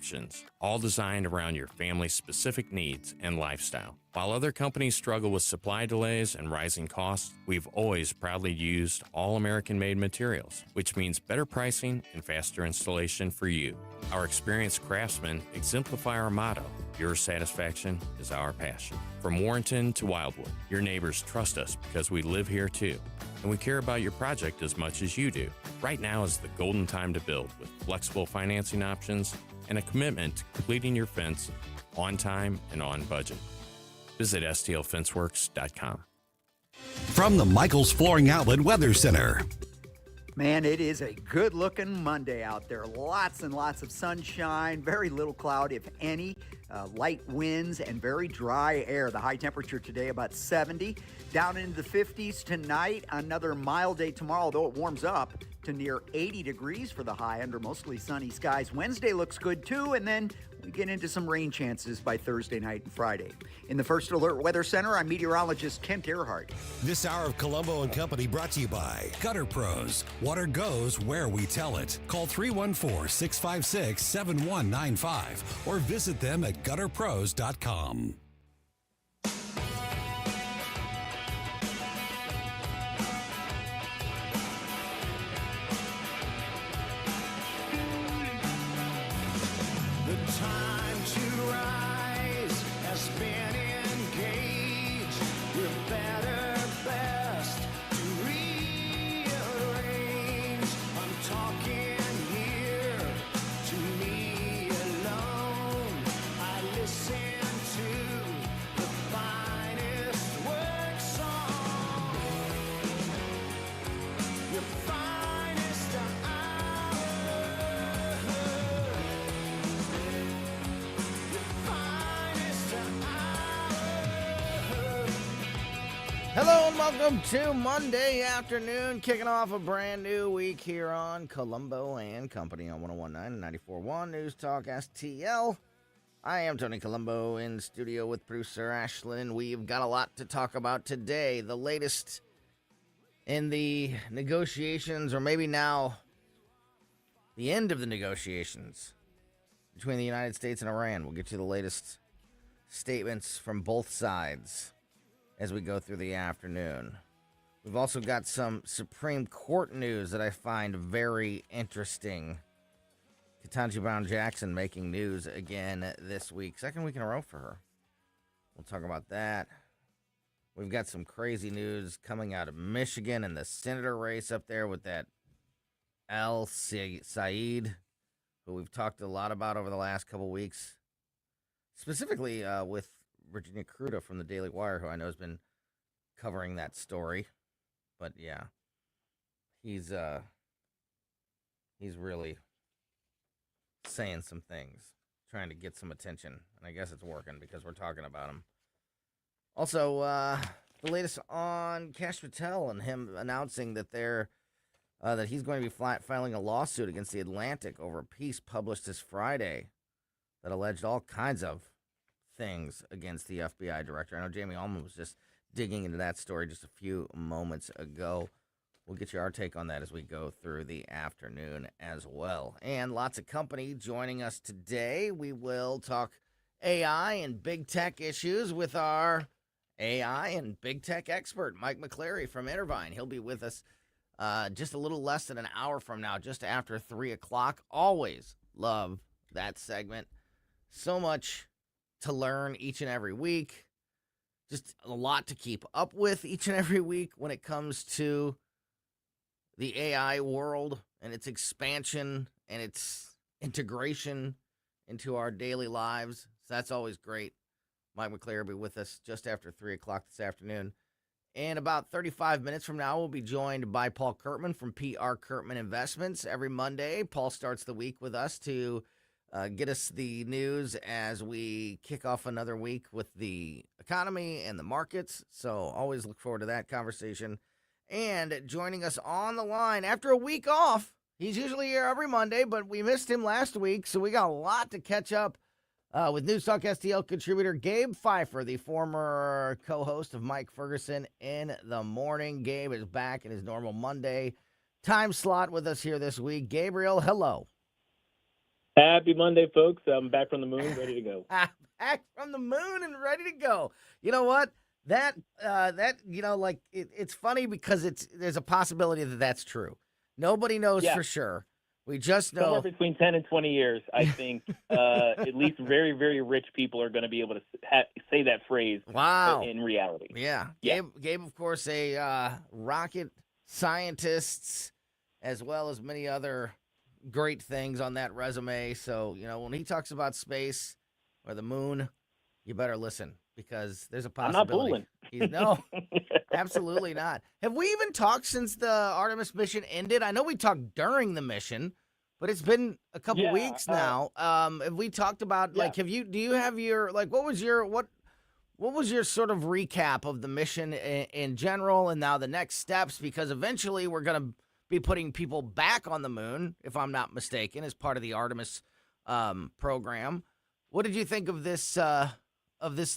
options, all designed around your family's specific needs and lifestyle. While other companies struggle with supply delays and rising costs, we've always proudly used all American-made materials, which means better pricing and faster installation for you. Our experienced craftsmen exemplify our motto, your satisfaction is our passion. From Warrenton to Wildwood, your neighbors trust us because we live here too, and we care about your project as much as you do. Right now is the golden time to build with flexible financing options and a commitment to completing your fence on time and on budget. Visit stlfenceworks.com. From the Michaels Flooring Outlet Weather Center. Man, it is a good-looking Monday out there. Lots and lots of sunshine, very little cloud, if any, light winds, and very dry air. The high temperature today about 70. Down into the 50s tonight. Another mild day tomorrow, although it warms up to near 80 degrees for the high under mostly sunny skies. Wednesday looks good, too, and then we get into some rain chances by Thursday night and Friday. In the First Alert Weather Center, I'm meteorologist Kent Earhart. This hour of Colombo and Company brought to you by Gutter Pros. Water goes where we tell it. Call 314-656-7195 or visit them at gutterpros.com. Hello and welcome to Monday afternoon, kicking off a brand new week here on Colombo and Company on 101.9 and 94.1 News Talk STL. I am Tony Colombo in studio with producer Ashlyn. We've got a lot to talk about today. The latest in the negotiations, or maybe now the end of the negotiations between the United States and Iran. We'll get you the latest statements from both sides as we go through the afternoon. We've also got some Supreme Court news that I find very interesting. Ketanji Brown Jackson making news again this week. Second week in a row for her. We'll talk about that. We've got some crazy news coming out of Michigan and the senator race up there with that Al Saeed, who we've talked a lot about over the last couple weeks. Specifically with Virginia Kruta from the Daily Wire, who I know has been covering that story. But yeah, he's really saying some things, trying to get some attention, and I guess it's working because we're talking about him. Also, the latest on Kash Patel and him announcing that that he's going to be filing a lawsuit against the Atlantic over a piece published this Friday that alleged all kinds of things against the FBI director. I know Jamie Allman was just digging into that story just a few moments ago. We'll get you our take on that as we go through the afternoon as well. And lots of company joining us today. We will talk AI and big tech issues with our AI and big tech expert, Mike McClary from Intervine. He'll be with us just a little less than an hour from now, just after 3 o'clock. Always love that segment. So much to learn each and every week. Just a lot to keep up with each and every week when it comes to the AI world and its expansion and its integration into our daily lives. So that's always great. Mike McClary will be with us just after 3 o'clock this afternoon. And about 35 minutes from now, we'll be joined by Paul Curtman from PR Curtman Investments. Every Monday, Paul starts the week with us to get us the news as we kick off another week with the economy and the markets. So always look forward to that conversation. And joining us on the line after a week off, he's usually here every Monday, but we missed him last week, so we got a lot to catch up with News Talk STL contributor Gabe Phifer, the former co-host of Mike Ferguson in the Morning. Gabe is back in his normal Monday time slot with us here this week. Gabriel, hello. Happy Monday, folks. I'm back from the moon, ready to go. Back from the moon and ready to go. You know what? That it's funny because there's a possibility that that's true. Nobody knows for sure. We just know somewhere between 10 and 20 years, I think, at least very, very rich people are going to be able to say that phrase in reality. Yeah. Gabe, of course, a rocket scientist, as well as many other great things on that resume. So, when he talks about space or the moon, you better listen because there's a possibility. I'm not No, absolutely not. Have we even talked since the Artemis mission ended? I know we talked during the mission, but it's been a couple weeks now. Have we talked about what was your sort of recap of the mission in general and now the next steps? Because eventually we're going to be putting people back on the moon, if I'm not mistaken, as part of the Artemis program. What did you think of this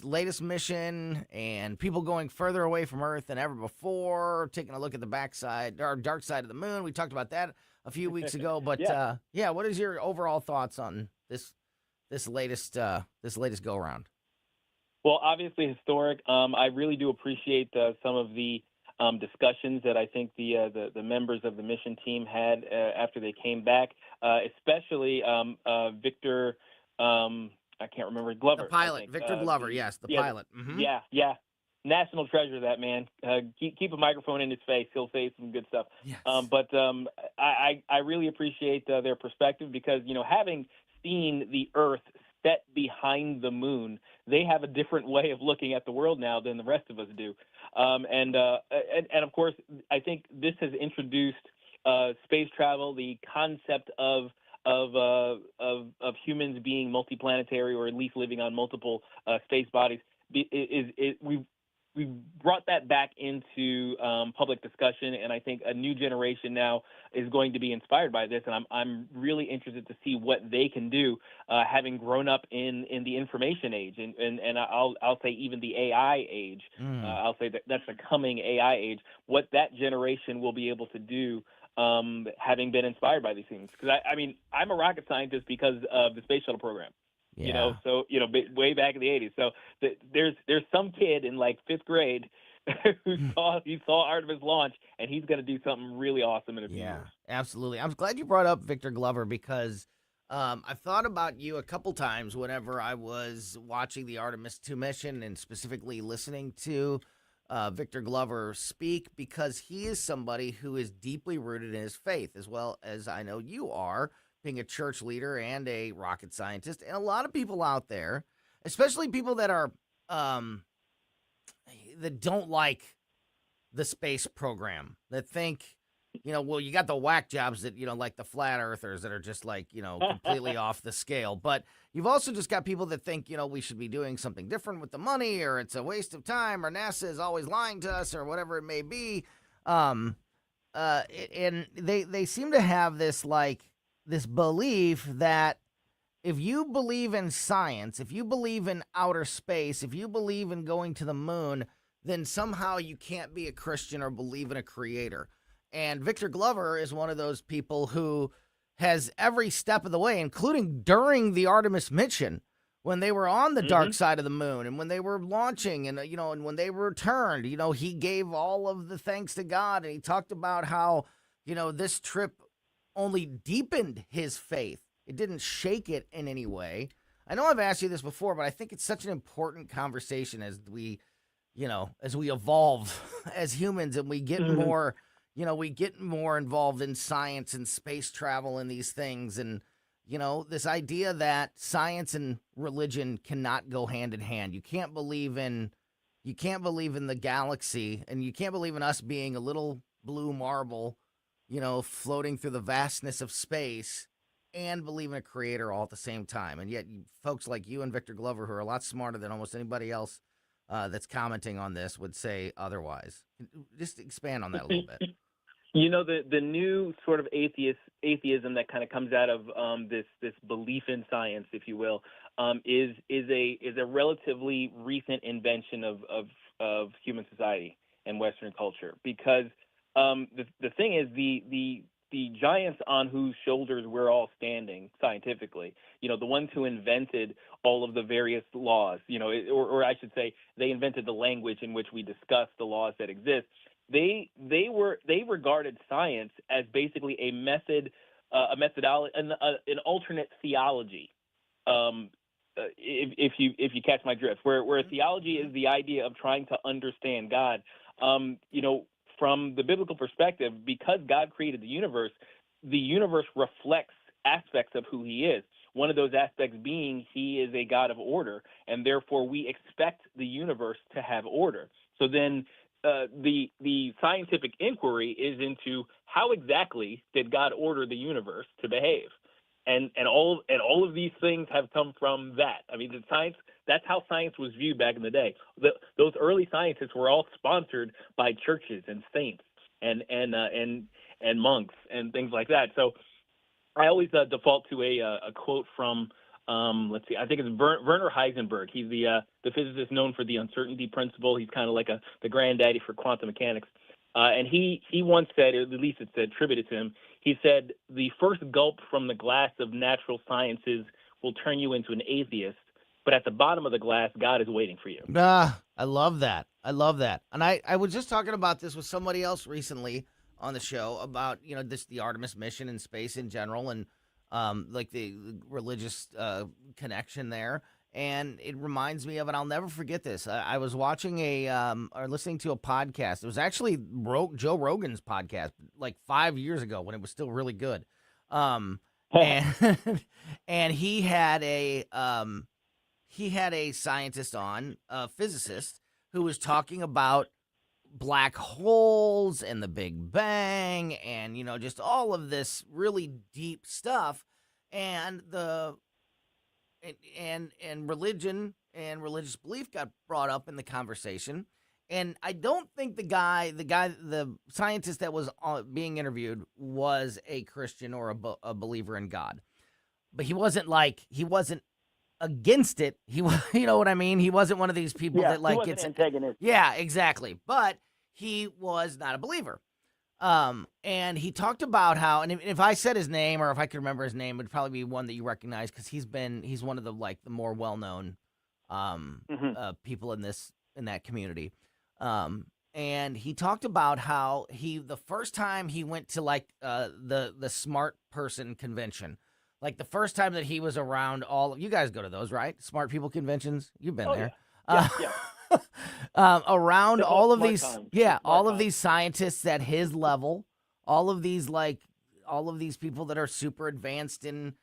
latest mission and people going further away from Earth than ever before, taking a look at the backside or dark side of the moon? We talked about that a few weeks ago, but what is your overall thoughts on this latest go around? Well, obviously historic. I really do appreciate some of the discussions that I think the members of the mission team had after they came back, especially Victor. I can't remember Glover. The pilot, Victor Glover. Yes, the pilot. Mm-hmm. Yeah. National treasure, that man. Keep a microphone in his face. He'll say some good stuff. Yes. But I really appreciate their perspective because, having seen the Earth set behind the moon, they have a different way of looking at the world now than the rest of us do. And of course, I think this has introduced space travel, the concept of humans being multiplanetary or at least living on multiple space bodies. We've brought that back into public discussion, and I think a new generation now is going to be inspired by this, and I'm really interested to see what they can do, having grown up in the information age, and I'll say even the AI age. I'll say that's the coming AI age. What that generation will be able to do, having been inspired by these things. Because I'm a rocket scientist because of the space shuttle program. Yeah. Way back in the 80s. So there's some kid in like 5th grade who saw Artemis launch, and he's going to do something really awesome in a few years. Yeah, absolutely. I'm glad you brought up Victor Glover because I've thought about you a couple times whenever I was watching the Artemis 2 mission and specifically listening to Victor Glover speak because he is somebody who is deeply rooted in his faith, as well as I know you are, being a church leader and a rocket scientist. And a lot of people out there, especially people that are that don't like the space program, that think, you got the whack jobs that, like the flat earthers that are just like, completely off the scale. But you've also just got people that think, we should be doing something different with the money, or it's a waste of time, or NASA is always lying to us, or whatever it may be. And they seem to have this belief that if you believe in science, if you believe in outer space, if you believe in going to the moon, then somehow you can't be a Christian or believe in a creator. And Victor Glover is one of those people who has every step of the way, including during the Artemis mission, when they were on the dark side of the moon and when they were launching and, and when they returned, he gave all of the thanks to God. And he talked about how, this trip only deepened his faith. It didn't shake it in any way. I know I've asked you this before, but I think it's such an important conversation as we evolve as humans and we get more, we get more involved in science and space travel and these things. And, this idea that science and religion cannot go hand in hand. You can't believe in the galaxy, and you can't believe in us being a little blue marble, floating through the vastness of space, and believe in a creator all at the same time. And yet folks like you and Victor Glover, who are a lot smarter than almost anybody else that's commenting on this, would say otherwise. Just expand on that a little bit. The new sort of atheism that kind of comes out of this belief in science, if you will, is a relatively recent invention of human society and Western culture. Because the thing is, the the giants on whose shoulders we're all standing scientifically, the ones who invented all of the various laws, or I should say they invented the language in which we discuss the laws that exist. They regarded science as basically a method, a methodology, an alternate theology. If you catch my drift, where theology is the idea of trying to understand God, from the biblical perspective, because God created the universe reflects aspects of who he is. One of those aspects being he is a God of order, and therefore we expect the universe to have order. So then the scientific inquiry is into how exactly did God order the universe to behave? And all of these things have come from that. I mean, that's how science was viewed back in the day. Those early scientists were all sponsored by churches and saints and monks and things like that. So I always default to a quote from let's see, I think it's Werner Heisenberg. He's the physicist known for the uncertainty principle. He's kind of like the granddaddy for quantum mechanics. And he once said, or at least it's attributed to him, he said, the first gulp from the glass of natural sciences will turn you into an atheist, but at the bottom of the glass, God is waiting for you. I love that. And I was just talking about this with somebody else recently on the show about, the Artemis mission and space in general and like the religious connection there. And it reminds me of, and I'll never forget this. I was watching or listening to a podcast. It was actually Joe Rogan's podcast, like 5 years ago when it was still really good. And and he had a scientist on, a physicist, who was talking about black holes and the Big Bang and, just all of this really deep stuff. And and religion and religious belief got brought up in the conversation. And I don't think the scientist that was being interviewed was a Christian or a believer in God. But he wasn't against it. He was, you know what I mean? He wasn't one of these people that he wasn't antagonist. Yeah, exactly. But he was not a believer. And he talked about how, and if I said his name or if I could remember his name, it would probably be one that you recognize because he's one of the more well-known people in that community. And he talked about how the first time he went to the smart person convention, like the first time that he was around you guys go to those, right? Smart people conventions. You've been there. Yeah. Around all of these, all of these scientists at his level, all of these people that are super advanced in,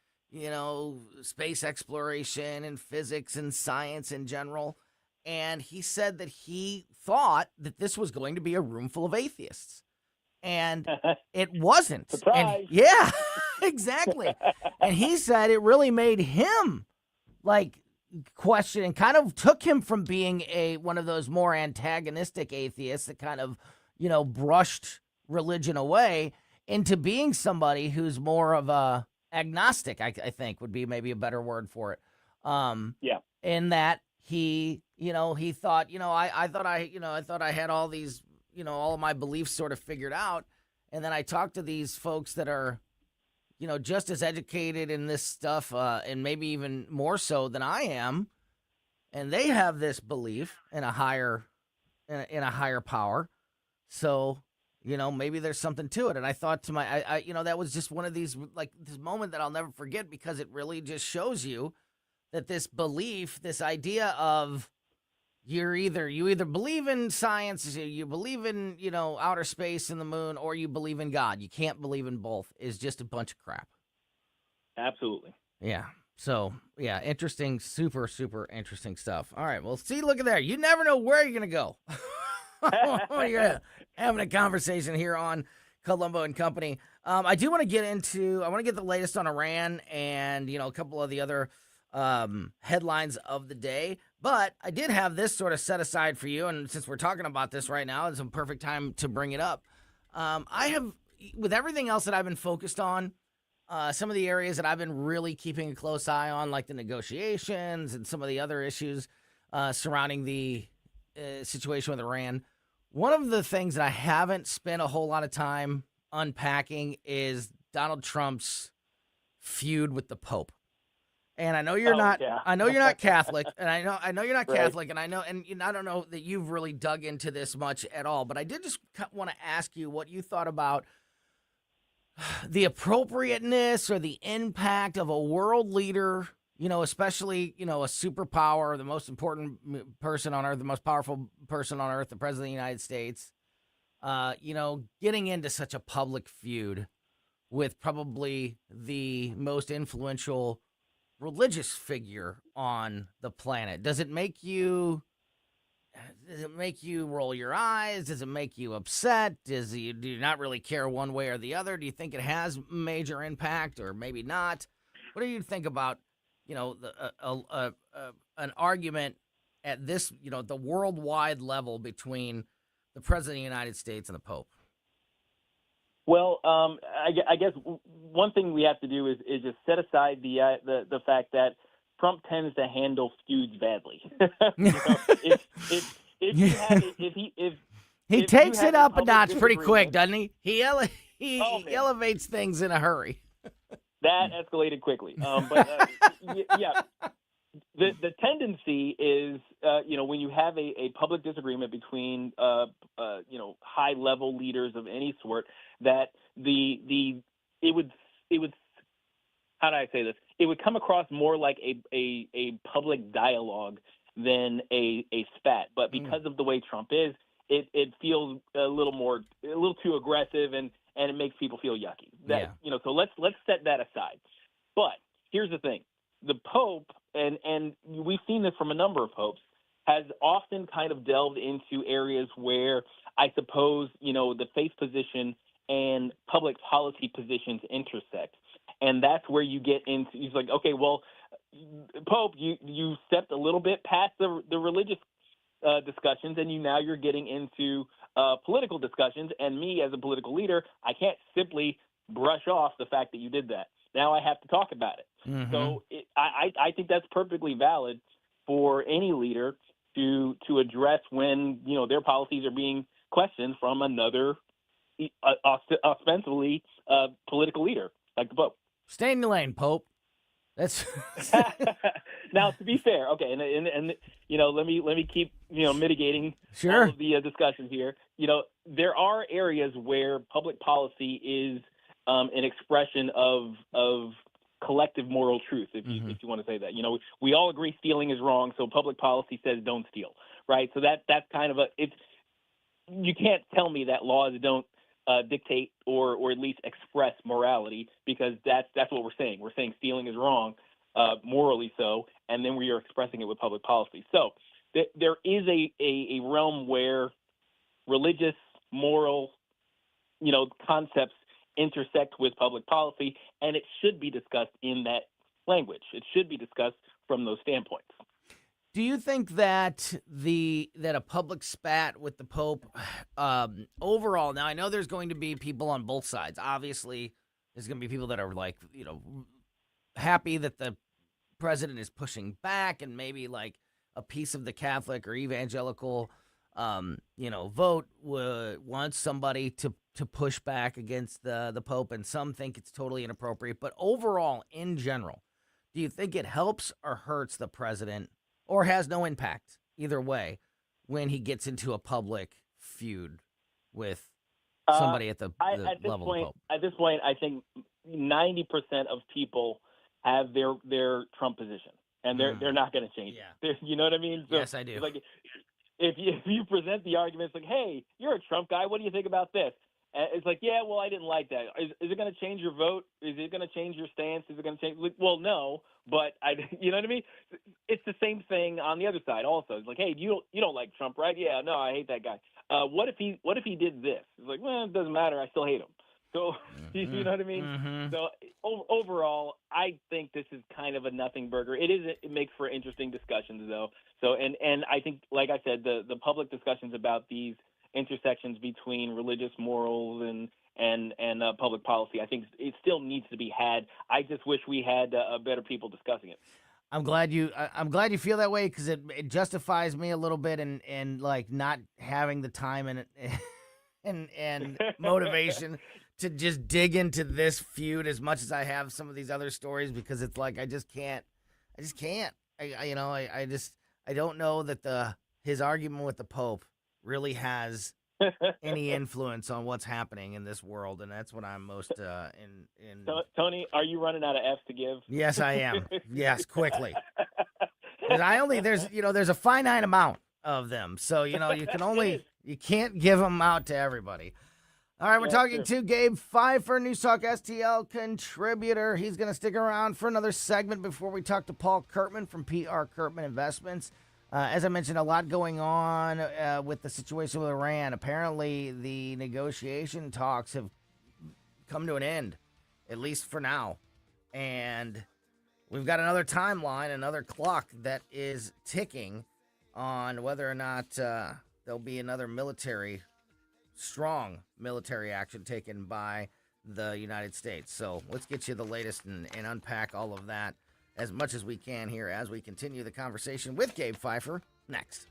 space exploration and physics and science in general. And he said that he thought that this was going to be a room full of atheists. And it wasn't. Surprise. And, yeah, exactly. And he said it really made him question and kind of took him from being one of those more antagonistic atheists that kind of, brushed religion away into being somebody who's more of a agnostic, I think would be maybe a better word for it. In that he thought, I thought I had all these, all of my beliefs sort of figured out. And then I talked to these folks that are, just as educated in this stuff, and maybe even more so than I am, and they have this belief in a higher power. So, maybe there's something to it. And I thought to that was just one of these, this moment that I'll never forget because it really just shows you that this belief, this idea of you either believe in science, you believe in, outer space and the moon, or you believe in God. You can't believe in both. Is just a bunch of crap. Absolutely. Yeah. So, yeah, interesting, super, super interesting stuff. All right. Well, see, look at there. You never know where you're going to go. You're having a conversation here on Colombo and Company. I do want to get the latest on Iran and, a couple of the other headlines of the day. But I did have this sort of set aside for you, and since we're talking about this right now, it's a perfect time to bring it up. I have, with everything else that I've been focused on, some of the areas that I've been really keeping a close eye on, like the negotiations and some of the other issues surrounding the situation with Iran. One of the things that I haven't spent a whole lot of time unpacking is Donald Trump's feud with the Pope. And I know you're not. Yeah. I know you're not Catholic, and I know you're not Right. Catholic, and I know, and I don't know that you've really dug into this much at all. But I did just want to ask you what you thought about the appropriateness or the impact of a world leader. Especially a superpower, the most important person on earth, the most powerful person on earth, the president of the United States. Getting into such a public feud with probably the most influential religious figure on the planet. Does it make you roll your eyes? Does it make you upset? Do you not really care one way or the other? Do you think it has major impact or maybe not? What do you think about, an argument at this, the worldwide level between the president of the United States and the Pope? Well, I guess one thing we have to do is just set aside the fact that Trump tends to handle feuds badly. He takes it up a notch pretty quick, doesn't he? He elevates things in a hurry. That escalated quickly. Yeah. The tendency is, when you have a public disagreement between, high level leaders of any sort, that it would how do I say this? It would come across more like a public dialogue than a spat. But because of the way Trump is, it feels a little too aggressive, and it makes people feel yucky. So let's set that aside. But here's the thing. The Pope, and we've seen this from a number of popes, has often kind of delved into areas where I suppose, the faith position and public policy positions intersect. And that's where you get into, he's like, okay, well, Pope, you stepped a little bit past the religious discussions, and you're getting into political discussions. And me, as a political leader, I can't simply brush off the fact that you did that. Now I have to talk about it. Mm-hmm. So I think that's perfectly valid for any leader to address when their policies are being questioned from another ostensibly political leader like the Pope. Stay in the lane, Pope. That's now, to be fair, okay, and let me keep mitigating all of the discussion here. There are areas where public policy is an expression of collective moral truth, if you want to say that. We all agree stealing is wrong, so public policy says don't steal, right? So that's kind of you can't tell me that laws don't dictate or at least express morality, because that's what we're saying. We're saying stealing is wrong, morally so, and then we are expressing it with public policy. So there is a realm where religious, moral, concepts intersect with public policy, and it should be discussed in that language. It should be discussed from those standpoints. Do you think that a public spat with the Pope overall? Now, I know there's going to be people on both sides. Obviously, there's going to be people that are happy that the president is pushing back, and maybe like a piece of the Catholic or evangelical vote wants somebody to push back against the Pope, and some think it's totally inappropriate. But overall, in general, do you think it helps or hurts the president, or has no impact either way, when he gets into a public feud with somebody at the level of the Pope? At this point, I think 90% of people have their Trump position, and they're not going to change it. You know what I mean? So, yes, I do. Like, if you present the arguments like, hey, you're a Trump guy, what do you think about this? It's like, yeah, well, I didn't like that. Is it going to change your vote? Is it going to change your stance? Is it going to change? Well, no, but you know what I mean? It's the same thing on the other side also. It's like, hey, you don't like Trump, right? Yeah, no, I hate that guy. What if he did this? It's like, well, it doesn't matter. I still hate him. So, you know what I mean? Mm-hmm. So overall, I think this is kind of a nothing burger. It makes for interesting discussions, though. So, and I think, like I said, the public discussions about these intersections between religious morals and public policy, I think it still needs to be had. I just wish we had better people discussing it. I'm glad you feel that way, because it justifies me a little bit, and like not having the time and motivation to just dig into this feud as much as I have some of these other stories because it's like I just can't. I don't know that his argument with the Pope really has any influence on what's happening in this world, and that's what I'm most in. Tony, are you running out of F's to give? Yes, I am. Yes, quickly. There's a finite amount of them, so you can't give them out to everybody. All right, we're talking to Gabe Phifer, News Talk STL contributor. He's going to stick around for another segment before we talk to Paul Curtman from PR Curtman Investments. As I mentioned, a lot going on with the situation with Iran. Apparently, the negotiation talks have come to an end, at least for now. And we've got another timeline, another clock that is ticking on whether or not there'll be another strong military action taken by the United States. So let's get you the latest and unpack all of that as much as we can here as we continue the conversation with Gabe Phifer next.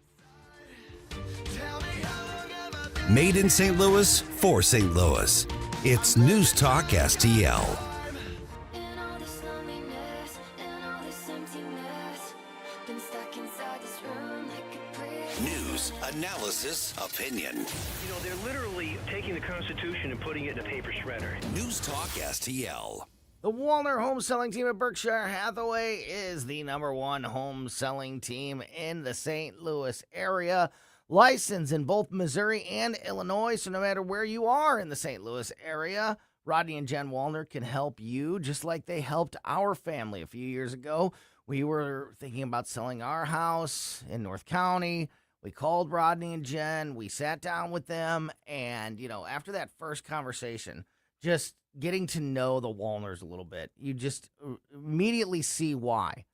Made in St. Louis for St. Louis. It's News Talk STL. News, analysis, opinion. They're literally taking the Constitution and putting it in a paper shredder. News Talk STL. The Wallner home selling team at Berkshire Hathaway is the number one home selling team in the St. Louis area. Licensed in both Missouri and Illinois, so no matter where you are in the St. Louis area, Rodney and Jen Wallner can help you just like they helped our family a few years ago. We were thinking about selling our house in North County. We called Rodney and Jen. We sat down with them. And, after that first conversation, just getting to know the Wallners a little bit, you just immediately see why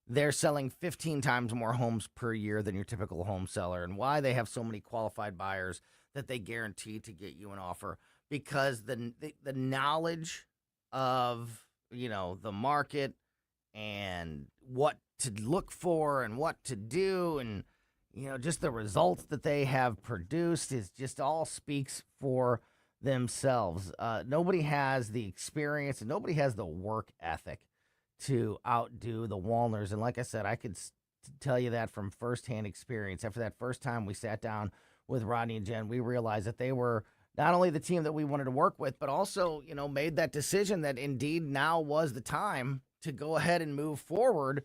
they're selling 15 times more homes per year than your typical home seller and why they have so many qualified buyers that they guarantee to get you an offer. Because the knowledge of, the market and what to look for and what to do and, just the results that they have produced is just all speaks for themselves. Nobody has the experience and nobody has the work ethic to outdo the Wallners. And like I said, I could tell you that from firsthand experience. After that first time we sat down with Rodney and Jen, we realized that they were not only the team that we wanted to work with, but also, made that decision that indeed now was the time to go ahead and move forward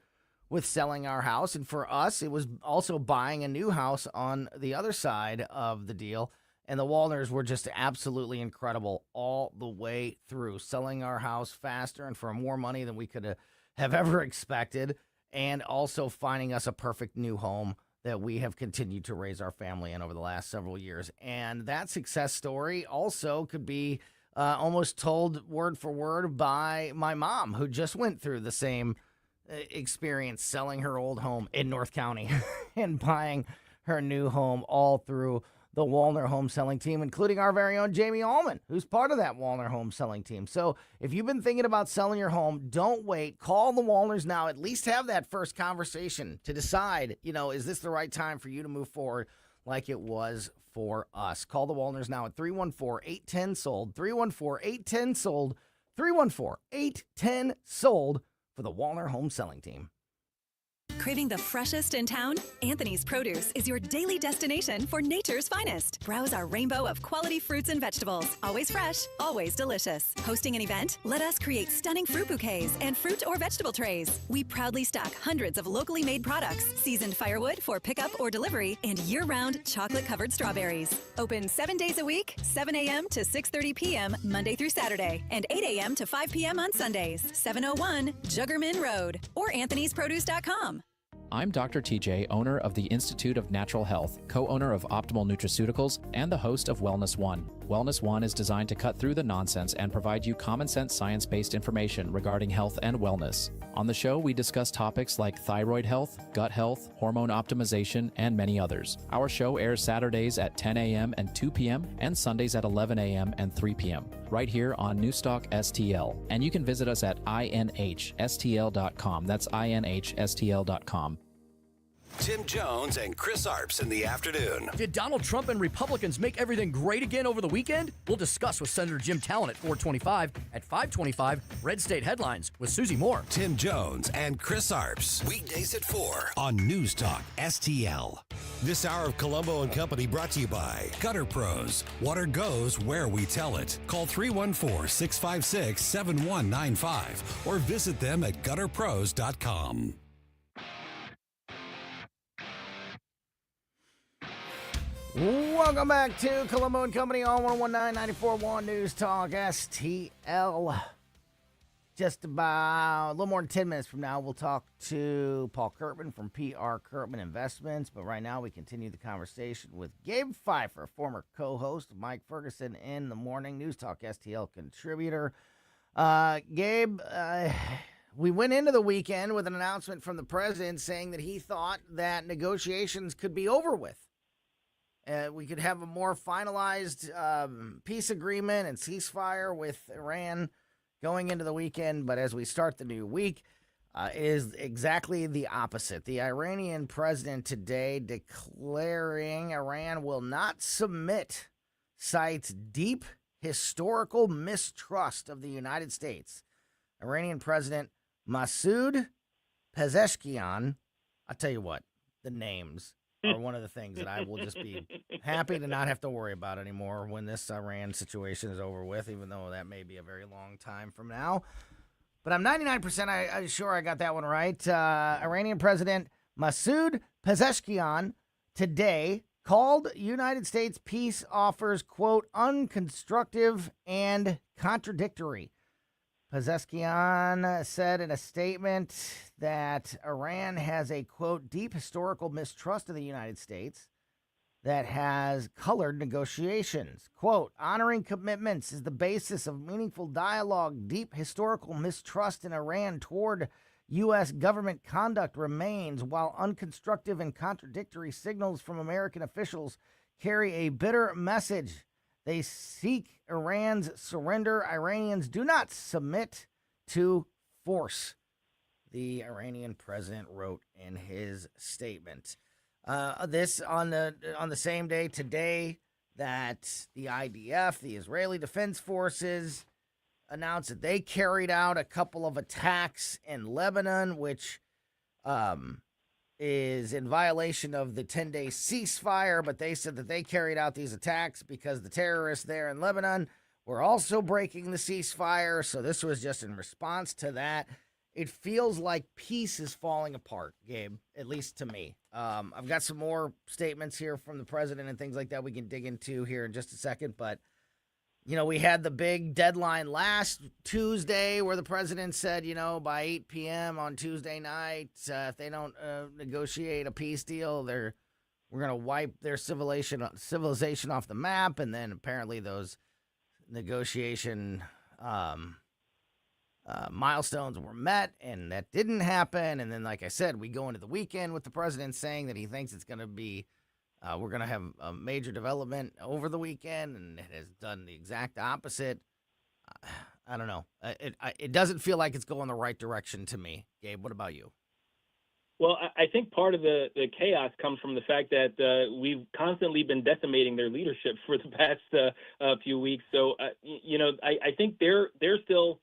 with selling our house. And for us, it was also buying a new house on the other side of the deal. And the Wallners were just absolutely incredible all the way through, selling our house faster and for more money than we could have ever expected, and also finding us a perfect new home that we have continued to raise our family in over the last several years. And that success story also could be almost told word for word by my mom, who just went through the same experience selling her old home in North County and buying her new home all through the Wallner home selling team, including our very own Jamie Allman, who's part of that Wallner home selling team. So if you've been thinking about selling your home, don't wait. Call the Wallners now. At least have that first conversation to decide, is this the right time for you to move forward like it was for us? Call the Wallners now at 314-810-SOLD, 314-810-SOLD, 314-810-SOLD for the Wallner home selling team. Craving the freshest in town? Anthony's Produce is your daily destination for nature's finest. Browse our rainbow of quality fruits and vegetables. Always fresh, always delicious. Hosting an event? Let us create stunning fruit bouquets and fruit or vegetable trays. We proudly stock hundreds of locally made products, seasoned firewood for pickup or delivery, and year-round chocolate-covered strawberries. Open 7 days a week, 7 a.m. to 6:30 p.m. Monday through Saturday, and 8 a.m. to 5 p.m. on Sundays. 701 Juggerman Road or anthonysproduce.com. I'm Dr. TJ, owner of the Institute of Natural Health, co-owner of Optimal Nutraceuticals, and the host of Wellness One. Wellness One is designed to cut through the nonsense and provide you common sense science-based information regarding health and wellness. On the show, we discuss topics like thyroid health, gut health, hormone optimization, and many others. Our show airs Saturdays at 10 a.m. and 2 p.m. and Sundays at 11 a.m. and 3 p.m. right here on Newstalk STL. And you can visit us at inhstl.com. That's inhstl.com. Tim Jones and Chris Arps in the afternoon. Did Donald Trump and Republicans make everything great again over the weekend? We'll discuss with Senator Jim Talon at 425. At 525, Red State Headlines with Susie Moore. Tim Jones and Chris Arps. Weekdays at 4 on News Talk STL. This hour of Colombo and Company brought to you by Gutter Pros. Water goes where we tell it. Call 314-656-7195 or visit them at gutterpros.com. Welcome back to Colombo and Company on 119.94.1 News Talk STL. Just about a little more than 10 minutes from now, we'll talk to Paul Curtman from PR Curtman Investments. But right now, we continue the conversation with Gabe Phifer, former co-host of Mike Ferguson in the Morning News Talk STL contributor. Gabe, we went into the weekend with an announcement from the president saying that he thought that negotiations could be over with. We could have a more finalized peace agreement and ceasefire with Iran going into the weekend. But as we start the new week, is exactly the opposite. The Iranian president today declaring Iran will not submit, cites deep historical mistrust of the United States. Iranian President Masoud Pezeshkian, I'll tell you what, the names are one of the things that I will just be happy to not have to worry about anymore when this Iran situation is over with, even though that may be a very long time from now. But I'm 99% sure I got that one right. Iranian President Masoud Pezeshkian today called United States peace offers, quote, unconstructive and contradictory. Pezeshkian said in a statement that Iran has a, quote, deep historical mistrust of the United States that has colored negotiations. Quote, honoring commitments is the basis of meaningful dialogue. Deep historical mistrust in Iran toward U.S. government conduct remains, while unconstructive and contradictory signals from American officials carry a bitter message. They seek Iran's surrender. Iranians do not submit to force, the Iranian president wrote in his statement. This on the same day today that the IDF, the Israeli Defense Forces, announced that they carried out a couple of attacks in Lebanon, which is in violation of the 10-day ceasefire, but they said that they carried out these attacks because the terrorists there in Lebanon were also breaking the ceasefire, so this was just in response to that. It feels like peace is falling apart, Gabe, at least to me. I've got some more statements here from the president and things like that we can dig into here in just a second, but you know, we had the big deadline last Tuesday where the president said, you know, by 8 p.m. on Tuesday night, if they don't negotiate a peace deal, we're going to wipe their civilization off the map. And then apparently those negotiation milestones were met, and that didn't happen. And then, like I said, we go into the weekend with the president saying that he thinks it's going to be we're going to have a major development over the weekend, and it has done the exact opposite. I don't know. It doesn't feel like it's going the right direction to me. Gabe, what about you? Well, I think part of the chaos comes from the fact that we've constantly been decimating their leadership for the past few weeks. So, I think they're still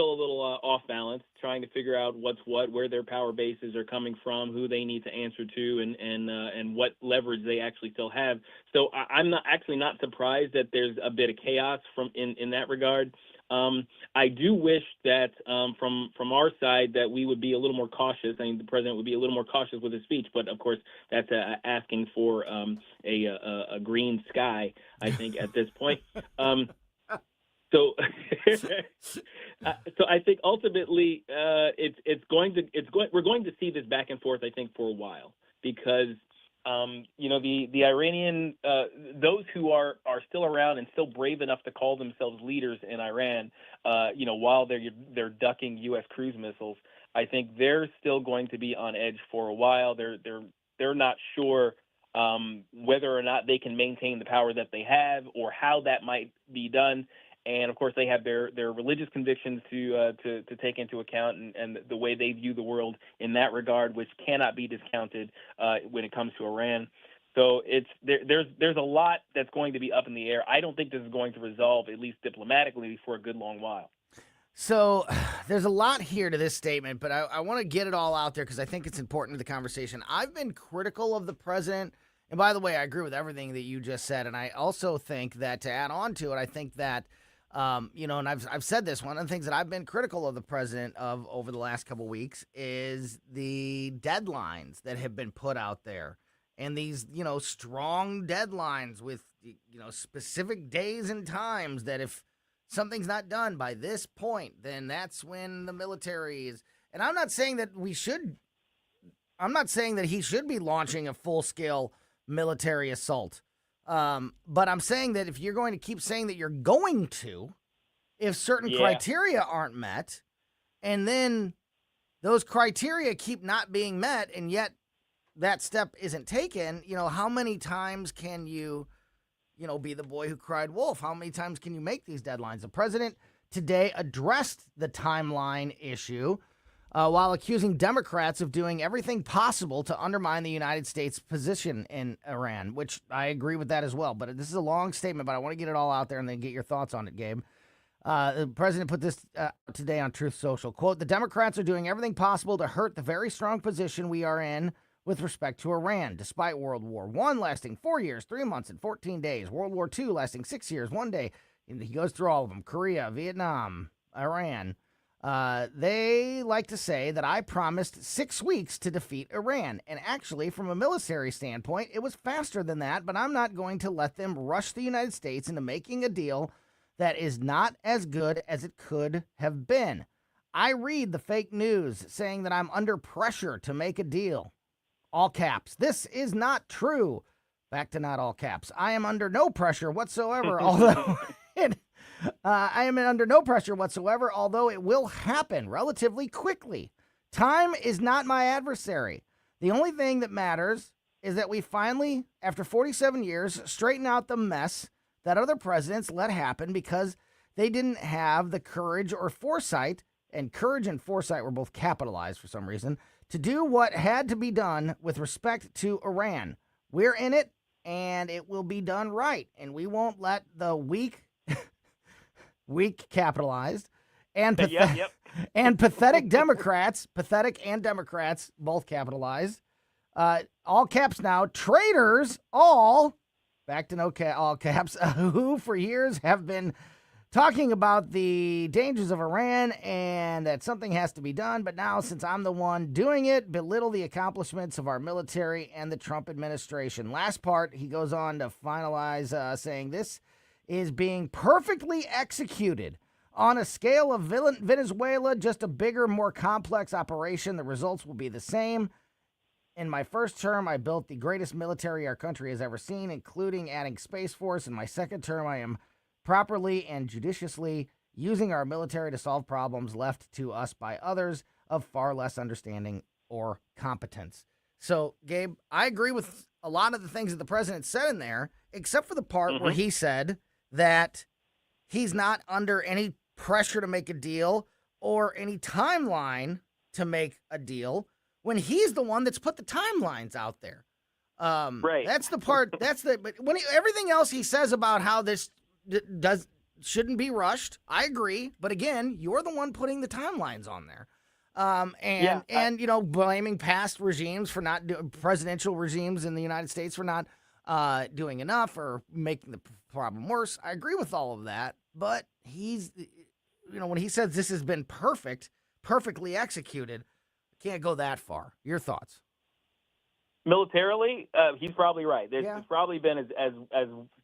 a little off balance, trying to figure out what's what, where their power bases are coming from, who they need to answer to, and what leverage they actually still have. So I'm not surprised that there's a bit of chaos in that regard. I do wish that from our side that we would be a little more cautious. I mean, the president would be a little more cautious with his speech, but of course that's asking for a green sky, I think, at this point. So I think ultimately we're going to see this back and forth, I think, for a while, because the Iranian those who are still around and still brave enough to call themselves leaders in Iran, while they're ducking U.S. cruise missiles, I think they're still going to be on edge for a while. They're not sure whether or not they can maintain the power that they have or how that might be done. And of course, they have their religious convictions to take into account, and the way they view the world in that regard, which cannot be discounted when it comes to Iran. So there's a lot that's going to be up in the air. I don't think this is going to resolve, at least diplomatically, for a good long while. So there's a lot here to this statement, but I want to get it all out there because I think it's important to the conversation. I've been critical of the president. And by the way, I agree with everything that you just said. And I also think that, to add on to it, I think that, and I've said this, one of the things that I've been critical of the president of over the last couple of weeks is the deadlines that have been put out there. And these, strong deadlines with, specific days and times that if something's not done by this point, then that's when the military is. And I'm not saying that he should be launching a full-scale military assault. But I'm saying that if you're going to keep saying that you're going to, if certain criteria aren't met, and then those criteria keep not being met, and yet that step isn't taken, how many times can you, be the boy who cried wolf? How many times can you make these deadlines? The president today addressed the timeline issue while accusing Democrats of doing everything possible to undermine the United States' position in Iran, which I agree with that as well. But this is a long statement, but I want to get it all out there and then get your thoughts on it, Gabe. The president put this today on Truth Social. Quote, "The Democrats are doing everything possible to hurt the very strong position we are in with respect to Iran, despite World War I lasting 4 years, 3 months, and 14 days, World War II lasting 6 years, 1 day." And he goes through all of them: Korea, Vietnam, Iran. They like to say that I promised 6 weeks to defeat Iran. And actually, from a military standpoint, it was faster than that, but I'm not going to let them rush the United States into making a deal that is not as good as it could have been. I read the fake news saying that I'm under pressure to make a deal. All caps. This is not true. Back to not all caps. I am under no pressure whatsoever, although I am under no pressure whatsoever, although it will happen relatively quickly. Time is not my adversary. The only thing that matters is that we finally, after 47 years, straighten out the mess that other presidents let happen because they didn't have the courage or foresight, and courage and foresight were both capitalized for some reason, to do what had to be done with respect to Iran. We're in it, and it will be done right, and we won't let the weak capitalized, and and pathetic Democrats, both capitalized, all caps now, traitors, all, back to all caps, who for years have been talking about the dangers of Iran and that something has to be done, but now, since I'm the one doing it, belittle the accomplishments of our military and the Trump administration. Last part, he goes on to finalize saying this is being perfectly executed on a scale of Venezuela, just a bigger, more complex operation. The results will be the same. In my first term, I built the greatest military our country has ever seen, including adding Space Force. In my second term, I am properly and judiciously using our military to solve problems left to us by others of far less understanding or competence. So, Gabe, I agree with a lot of the things that the president said in there, except for the part where he said that he's not under any pressure to make a deal or any timeline to make a deal when he's the one that's put the timelines out there. Right. That's the part. But when everything else he says about how this shouldn't be rushed, I agree. But again, you're the one putting the timelines on there. Blaming past regimes for not presidential regimes in the United States for not doing enough or making the problem worse. I agree with all of that. But he's, when he says this has been perfectly executed, can't go that far. Your thoughts? Militarily, he's probably right. It's probably been as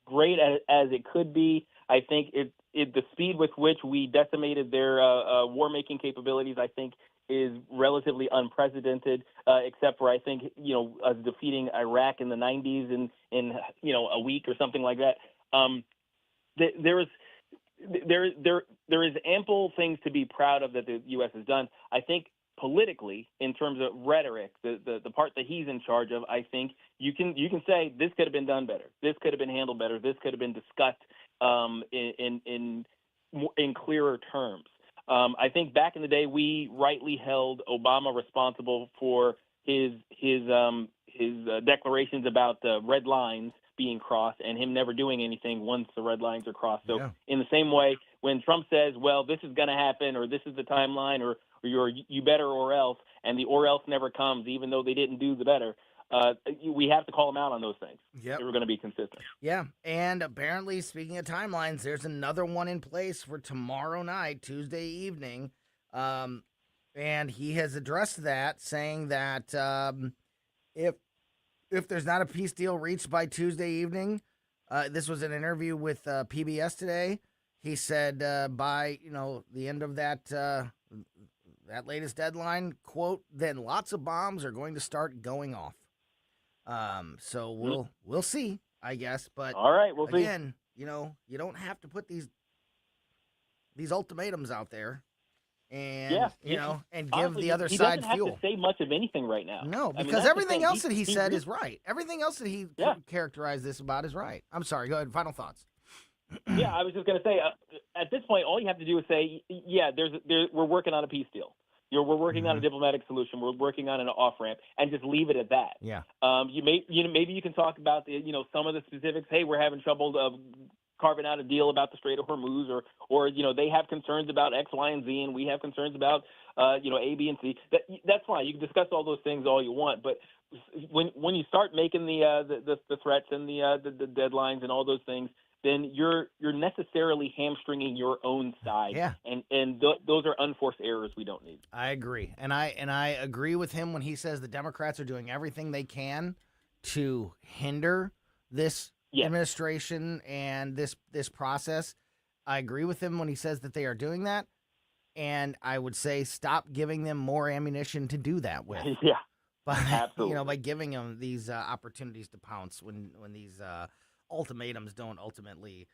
great as it could be. I think the speed with which we decimated their war-making capabilities, I think, is relatively unprecedented, except for, I think, us defeating Iraq in the 90s in a week or something like that. There is ample things to be proud of that the U.S. has done. I think politically, in terms of rhetoric, the part that he's in charge of, I think you can say this could have been done better. This could have been handled better. This could have been discussed in in clearer terms. I think back in the day, we rightly held Obama responsible for his declarations about the red lines being crossed and him never doing anything once the red lines are crossed. So in the same way, when Trump says, well, this is going to happen, or this is the timeline, or you better or else, and the or else never comes, even though they didn't do the better, we have to call them out on those things. Yep. If we're going to be consistent. Yeah, and apparently, speaking of timelines, there's another one in place for tomorrow night, Tuesday evening, and he has addressed that, saying that if there's not a peace deal reached by Tuesday evening, this was an interview with PBS today. He said by the end of that latest deadline, quote, then lots of bombs are going to start going off. So we'll see, I guess. But all right, we'll see. Again, you don't have to put these ultimatums out there, and and give honestly, the other he side doesn't fuel. have to say much of anything right now. No, I mean, because that's everything the thing. else that he said really is right. Everything else that he characterized this about is right. I'm sorry. Go ahead. Final thoughts. Yeah, I was just going to say, at this point, all you have to do is say, we're working on a peace deal. We're working on a diplomatic solution. We're working on an off ramp, and just leave it at that. Yeah. Maybe you can talk about some of the specifics. Hey, we're having trouble carving out a deal about the Strait of Hormuz, or they have concerns about X, Y, and Z, and we have concerns about A, B, and C. That's fine. You can discuss all those things all you want, but when you start making the threats and the deadlines and all those things, then you're necessarily hamstringing your own side. Yeah. And those are unforced errors we don't need. I agree. And I agree with him when he says the Democrats are doing everything they can to hinder this administration and this process. I agree with him when he says that they are doing that. And I would say stop giving them more ammunition to do that with. Yeah. Absolutely. By giving them these opportunities to pounce when these ultimatums don't ultimately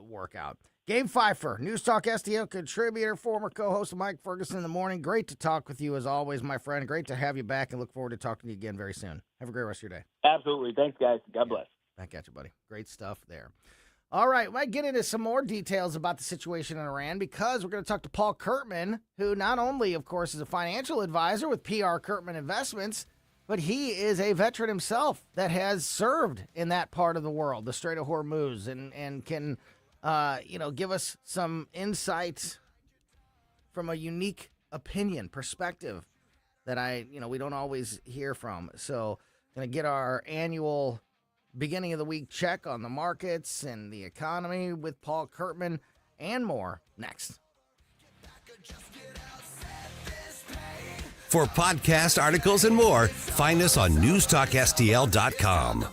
work out. Gabe Phifer, News Talk STL contributor, former co-host of Mike Ferguson in the Morning. Great to talk with you as always, my friend. Great to have you back, and look forward to talking to you again very soon. Have a great rest of your day. Absolutely. Thanks, guys. God bless. Back at you, buddy. Great stuff there. All right, we might get into some more details about the situation in Iran, because we're going to talk to Paul Curtman, who not only, of course, is a financial advisor with PR Curtman Investments, but he is a veteran himself that has served in that part of the world, the Strait of Hormuz, and can, give us some insights from a unique perspective that we don't always hear from. So, going to get our annual beginning of the week check on the markets and the economy with Paul Curtman and more next. For podcast articles and more, find us on newstalkstl.com.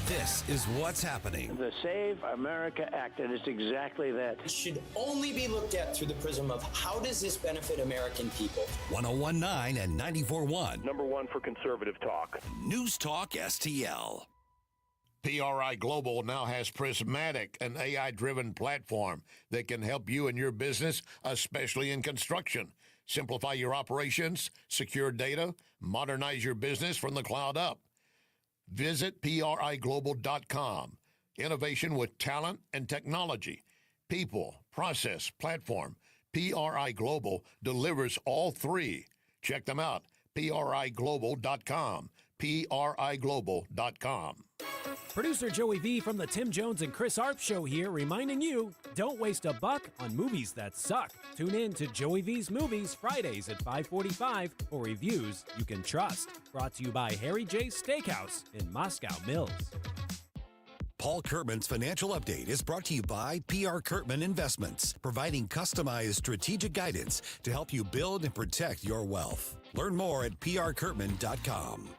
This is what's happening. The Save America Act, and it's exactly that. It should only be looked at through the prism of how does this benefit American people? 101.9 and 94.1. Number one for conservative talk. News Talk STL. PRI Global now has Prismatic, an AI-driven platform that can help you and your business, especially in construction. Simplify your operations, secure data, modernize your business from the cloud up. Visit PRIGlobal.com. Innovation with talent and technology. People, process, platform. PRI Global delivers all three. Check them out. PRIGlobal.com. PRIGlobal.com. Producer Joey V from the Tim Jones and Chris Arp Show here, reminding you, don't waste a buck on movies that suck. Tune in to Joey V's Movies Fridays at 5:45 for reviews you can trust. Brought to you by Harry J. Steakhouse in Moscow Mills. Paul Curtman's Financial Update is brought to you by PR Curtman Investments, providing customized strategic guidance to help you build and protect your wealth. Learn more at prcurtman.com.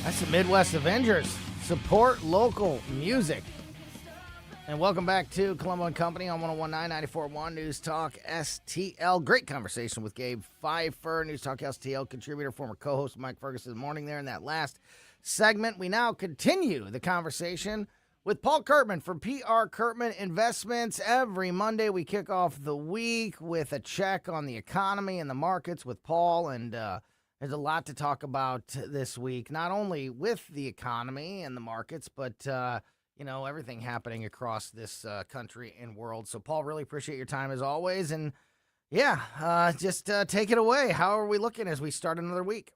That's the Midwest Avengers. Support local music. And welcome back to Colombo Company on 101.9, 94.1 News Talk STL. Great conversation with Gabe Phifer, News Talk STL contributor, former co-host Mike Ferguson in the Morning there in that last segment. We now continue the conversation with Paul Curtman from PR Curtman Investments. Every Monday we kick off the week with a check on the economy and the markets with Paul, and there's a lot to talk about this week, not only with the economy and the markets, but everything happening across this country and world. So, Paul, really appreciate your time as always, and just take it away. How are we looking as we start another week?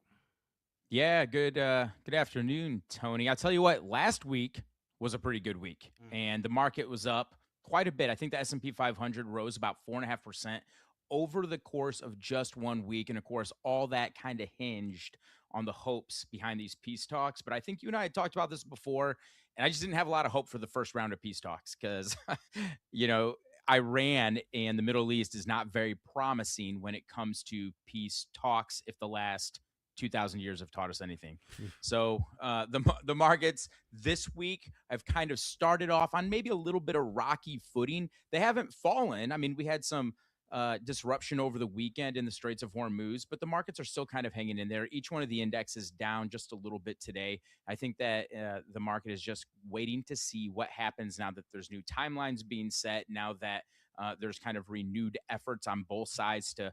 Yeah, good afternoon, Tony. I'll tell you what, last week was a pretty good week, and the market was up quite a bit. I think the S&P 500 rose about 4.5% over the course of just 1 week, and of course, all that kind of hinged on the hopes behind these peace talks. But I think you and I had talked about this before, and I just didn't have a lot of hope for the first round of peace talks because, Iran and the Middle East is not very promising when it comes to peace talks if the last 2,000 years have taught us anything. So the markets this week have kind of started off on maybe a little bit of rocky footing. They haven't fallen. I mean, we had some disruption over the weekend in the Straits of Hormuz, but the markets are still kind of hanging in there. Each one of the indexes down just a little bit today. I think that the market is just waiting to see what happens now that there's new timelines being set, now that there's kind of renewed efforts on both sides to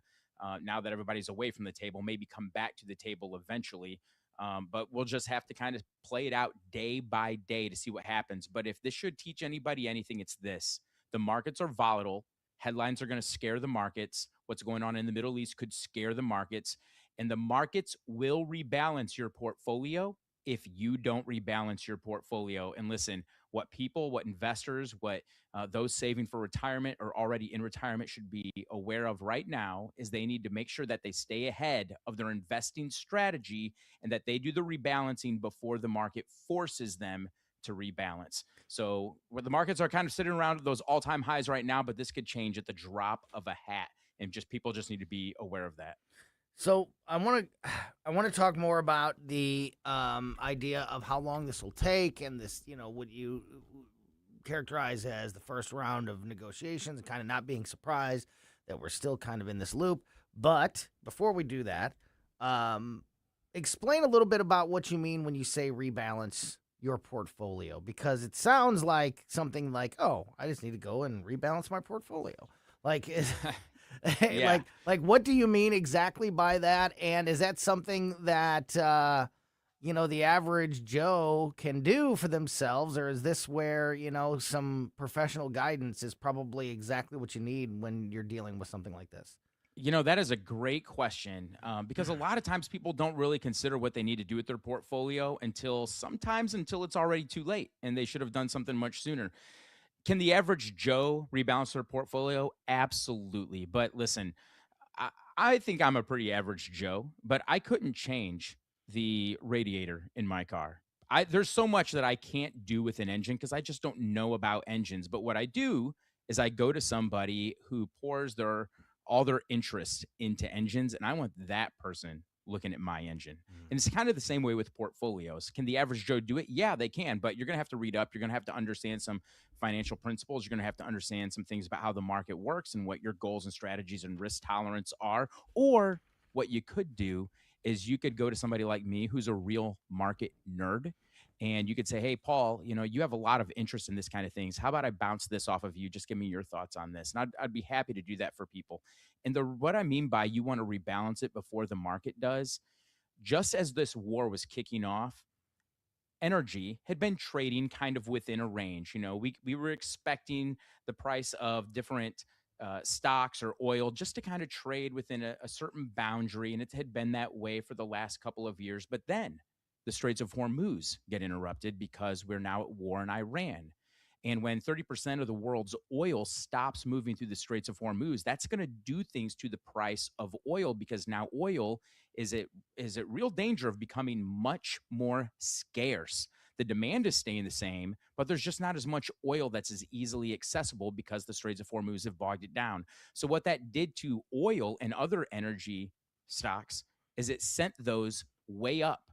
now that everybody's away from the table, maybe come back to the table eventually. But we'll just have to kind of play it out day by day to see what happens. But if this should teach anybody anything, it's this. The markets are volatile. Headlines are going to scare the markets. What's going on in the Middle East could scare the markets. And the markets will rebalance your portfolio if you don't rebalance your portfolio. And listen, what investors, those saving for retirement or already in retirement should be aware of right now is they need to make sure that they stay ahead of their investing strategy and that they do the rebalancing before the market forces them to rebalance. So where the markets are kind of sitting around those all-time highs right now, but this could change at the drop of a hat, and people just need to be aware of that. So I want to talk more about the idea of how long this will take, and this, what you characterize as the first round of negotiations, and kind of not being surprised that we're still kind of in this loop. But before we do that, explain a little bit about what you mean when you say rebalance your portfolio, because it sounds like something like, oh, I just need to go and rebalance my portfolio. Like, Yeah. like what do you mean exactly by that? And is that something that, the average Joe can do for themselves? Or is this where, some professional guidance is probably exactly what you need when you're dealing with something like this? That is a great question because a lot of times people don't really consider what they need to do with their portfolio until it's already too late and they should have done something much sooner. Can the average Joe rebalance their portfolio? Absolutely. But listen, I think I'm a pretty average Joe, but I couldn't change the radiator in my car. There's so much that I can't do with an engine because I just don't know about engines. But what I do is I go to somebody who pours all their interest into engines, and I want that person looking at my engine. And it's kind of the same way with portfolios. Can the average Joe do it? Yeah, they can, but you're going to have to read up. You're going to have to understand some financial principles. You're going to have to understand some things about how the market works and what your goals and strategies and risk tolerance are. Or what you could do is you could go to somebody like me who's a real market nerd, and you could say, hey, Paul, you have a lot of interest in this kind of things. How about I bounce this off of you? Just give me your thoughts on this. And I'd be happy to do that for people. And what I mean by you want to rebalance it before the market does, just as this war was kicking off, energy had been trading kind of within a range. We were expecting the price of different stocks or oil just to kind of trade within a certain boundary. And it had been that way for the last couple of years. But then the Straits of Hormuz get interrupted because we're now at war in Iran. And when 30% of the world's oil stops moving through the Straits of Hormuz, that's going to do things to the price of oil, because now oil is at real danger of becoming much more scarce. The demand is staying the same, but there's just not as much oil that's as easily accessible because the Straits of Hormuz have bogged it down. So what that did to oil and other energy stocks is it sent those way up.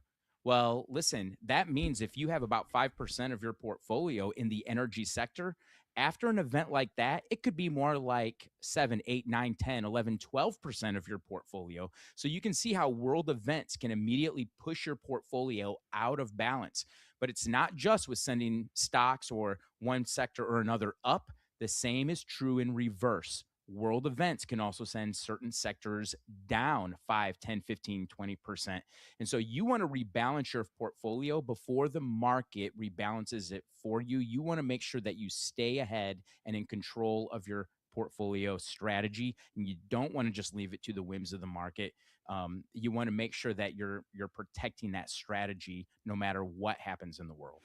Well, listen, that means if you have about 5% of your portfolio in the energy sector, after an event like that, it could be more like 7, 8, 9, 10, 11, 12% of your portfolio. So you can see how world events can immediately push your portfolio out of balance. But it's not just with sending stocks or one sector or another up. The same is true in reverse. World events can also send certain sectors down 5, 10, 15, 20%. And so you want to rebalance your portfolio before the market rebalances it for you. You want to make sure that you stay ahead and in control of your portfolio strategy, and you don't want to just leave it to the whims of the market. You want to make sure that you're protecting that strategy no matter what happens in the world.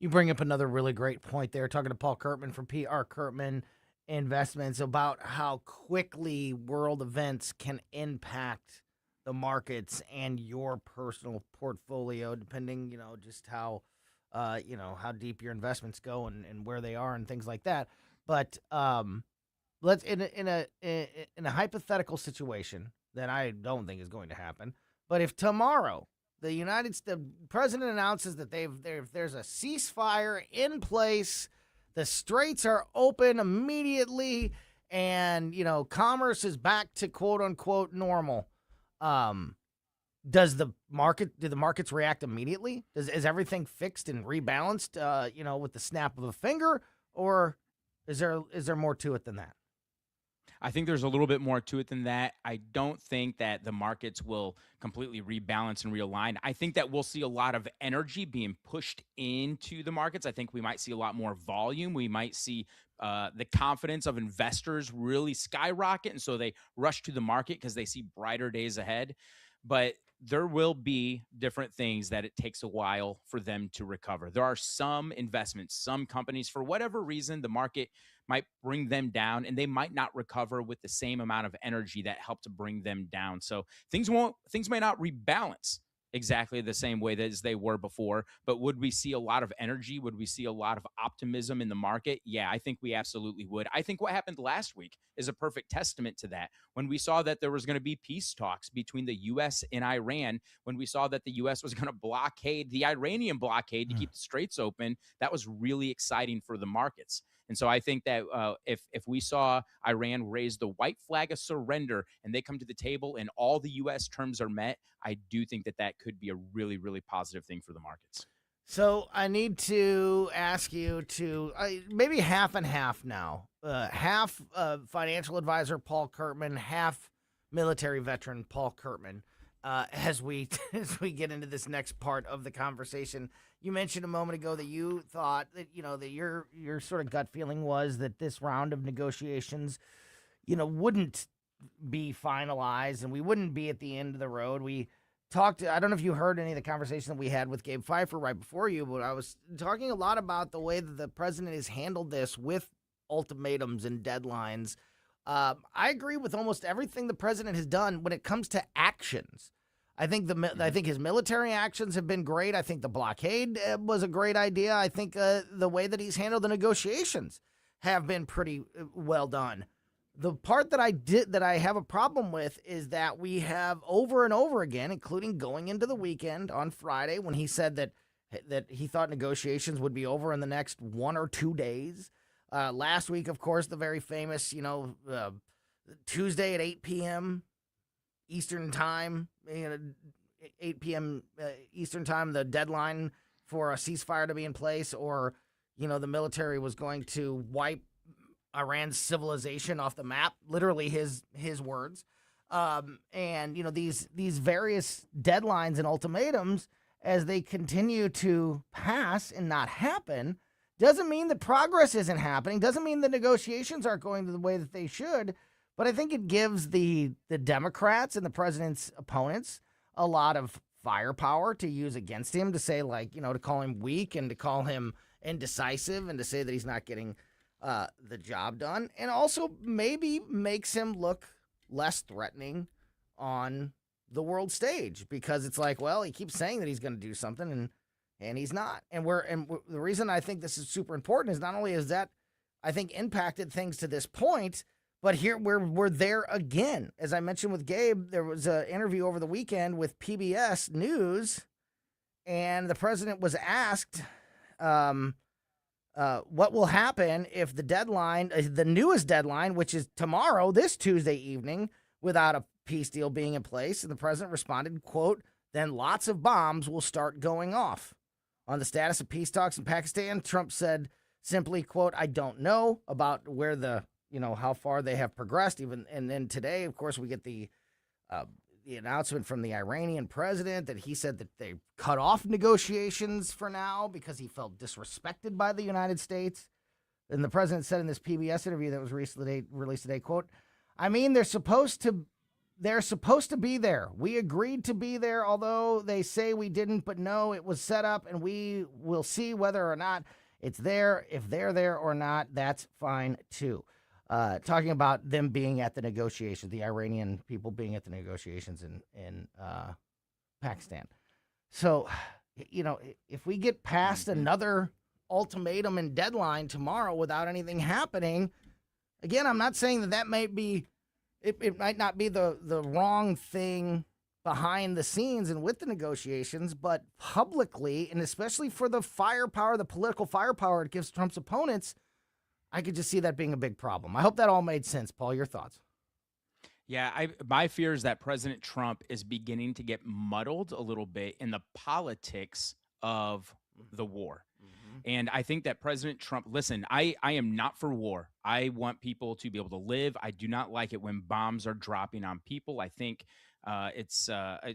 You bring up another really great point there, talking to Paul Curtman from PR Curtman Investments about how quickly world events can impact the markets and your personal portfolio, depending, just how, how deep your investments go and where they are and things like that. But let's in a hypothetical situation that I don't think is going to happen. But if tomorrow the president announces that there's a ceasefire in place, the straits are open immediately, and commerce is back to quote unquote normal. Do the markets react immediately? Is everything fixed and rebalanced, with the snap of a finger, or is there more to it than that? I think there's a little bit more to it than that. I don't think that the markets will completely rebalance and realign. I think that we'll see a lot of energy being pushed into the markets. I think we might see a lot more volume. We might see the confidence of investors really skyrocket, and so they rush to the market because they see brighter days ahead. But there will be different things that it takes a while for them to recover. There are some investments, some companies, for whatever reason, the market might bring them down, and they might not recover with the same amount of energy that helped to bring them down. So things may not rebalance exactly the same way as they were before, but would we see a lot of energy? Would we see a lot of optimism in the market? Yeah, I think we absolutely would. I think what happened last week is a perfect testament to that. When we saw that there was going to be peace talks between the U.S. and Iran, when we saw that the U.S. was going to blockade the Iranian blockade to keep the straits open, that was really exciting for the markets. And so I think that if we saw Iran raise the white flag of surrender and they come to the table and all the U.S. terms are met, I do think that could be a really, really positive thing for the markets. So I need to ask you to maybe half and half now. Half financial advisor Paul Curtman, half military veteran Paul Curtman. As we get into this next part of the conversation, you mentioned a moment ago that you thought that that your sort of gut feeling was that this round of negotiations, wouldn't be finalized and we wouldn't be at the end of the road. We talked. I don't know if you heard any of the conversation that we had with Gabe Phifer right before you, but I was talking a lot about the way that the president has handled this with ultimatums and deadlines. I agree with almost everything the president has done when it comes to actions. I think his military actions have been great. I think the blockade was a great idea. I think the way that he's handled the negotiations have been pretty well done. The part that I have a problem with is that we have over and over again, including going into the weekend on Friday when he said that he thought negotiations would be over in the next 1 or 2 days. Last week, of course, the very famous, Tuesday at 8 p.m. Eastern time, 8 p.m. Eastern time, the deadline for a ceasefire to be in place, or, the military was going to wipe Iran's civilization off the map, literally his words. And, these various deadlines and ultimatums, as they continue to pass and not happen, doesn't mean that progress isn't happening, doesn't mean the negotiations aren't going the way that they should, but I think it gives the Democrats and the president's opponents a lot of firepower to use against him, to say, to call him weak and to call him indecisive and to say that he's not getting the job done, and also maybe makes him look less threatening on the world stage, because it's like, well, he keeps saying that he's going to do something and he's not. And the reason I think this is super important is not only has that, I think, impacted things to this point, but here we're there again. As I mentioned with Gabe, there was an interview over the weekend with PBS News, and the president was asked what will happen if the deadline, the newest deadline, which is tomorrow, this Tuesday evening, without a peace deal being in place. And the president responded, quote, "Then lots of bombs will start going off." On the status of peace talks in Pakistan, Trump said simply, quote, I don't know about where how far they have progressed. And then today, of course, we get the announcement from the Iranian president that he said that they cut off negotiations for now because he felt disrespected by the United States. And the president said in this PBS interview that was recently released today, quote, I mean, they're supposed to be there. We agreed to be there, although they say we didn't, but no, it was set up, and we will see whether or not it's there. If they're there or not, that's fine too. Talking about them being at the negotiations, the Iranian people being at the negotiations in Pakistan. So, if we get past another ultimatum and deadline tomorrow without anything happening, again, I'm not saying that might be, it might not be the wrong thing behind the scenes and with the negotiations, but publicly, and especially for the firepower, the political firepower it gives Trump's opponents, I could just see that being a big problem. I hope that all made sense. Paul, your thoughts? Yeah, my fear is that President Trump is beginning to get muddled a little bit in the politics of the war. And I think that President Trump, listen, I am not for war. I want people to be able to live. I do not like it when bombs are dropping on people. I think it's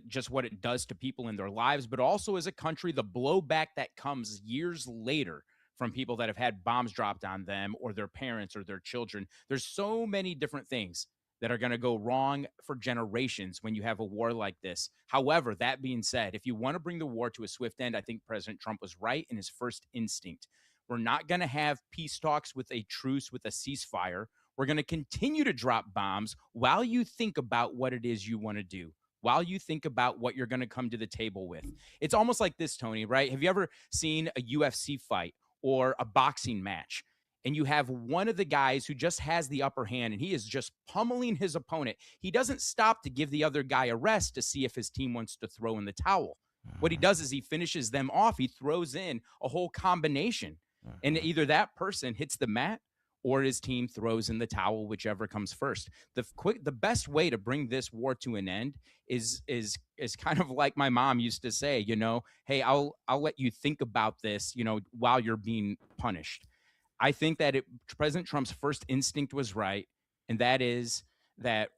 just what it does to people in their lives, but also as a country, the blowback that comes years later from people that have had bombs dropped on them or their parents or their children. There's so many different things that are going to go wrong for generations when you have a war like this. However, that being said, if you want to bring the war to a swift end, I think President Trump was right in his first instinct. We're not going to have peace talks with a truce, with a ceasefire. We're going to continue to drop bombs while you think about what it is you want to do, while you think about what you're going to come to the table with. It's almost like this, Tony, right? Have you ever seen a UFC fight or a boxing match? And you have one of the guys who just has the upper hand and he is just pummeling his opponent. He doesn't stop to give the other guy a rest to see if his team wants to throw in the towel. What he does is he finishes them off. He throws in a whole combination. And either that person hits the mat or his team throws in the towel, whichever comes first. The best way to bring this war to an end is kind of like my mom used to say, hey, I'll let you think about this, while you're being punished. I think that President Trump's first instinct was right, and that is that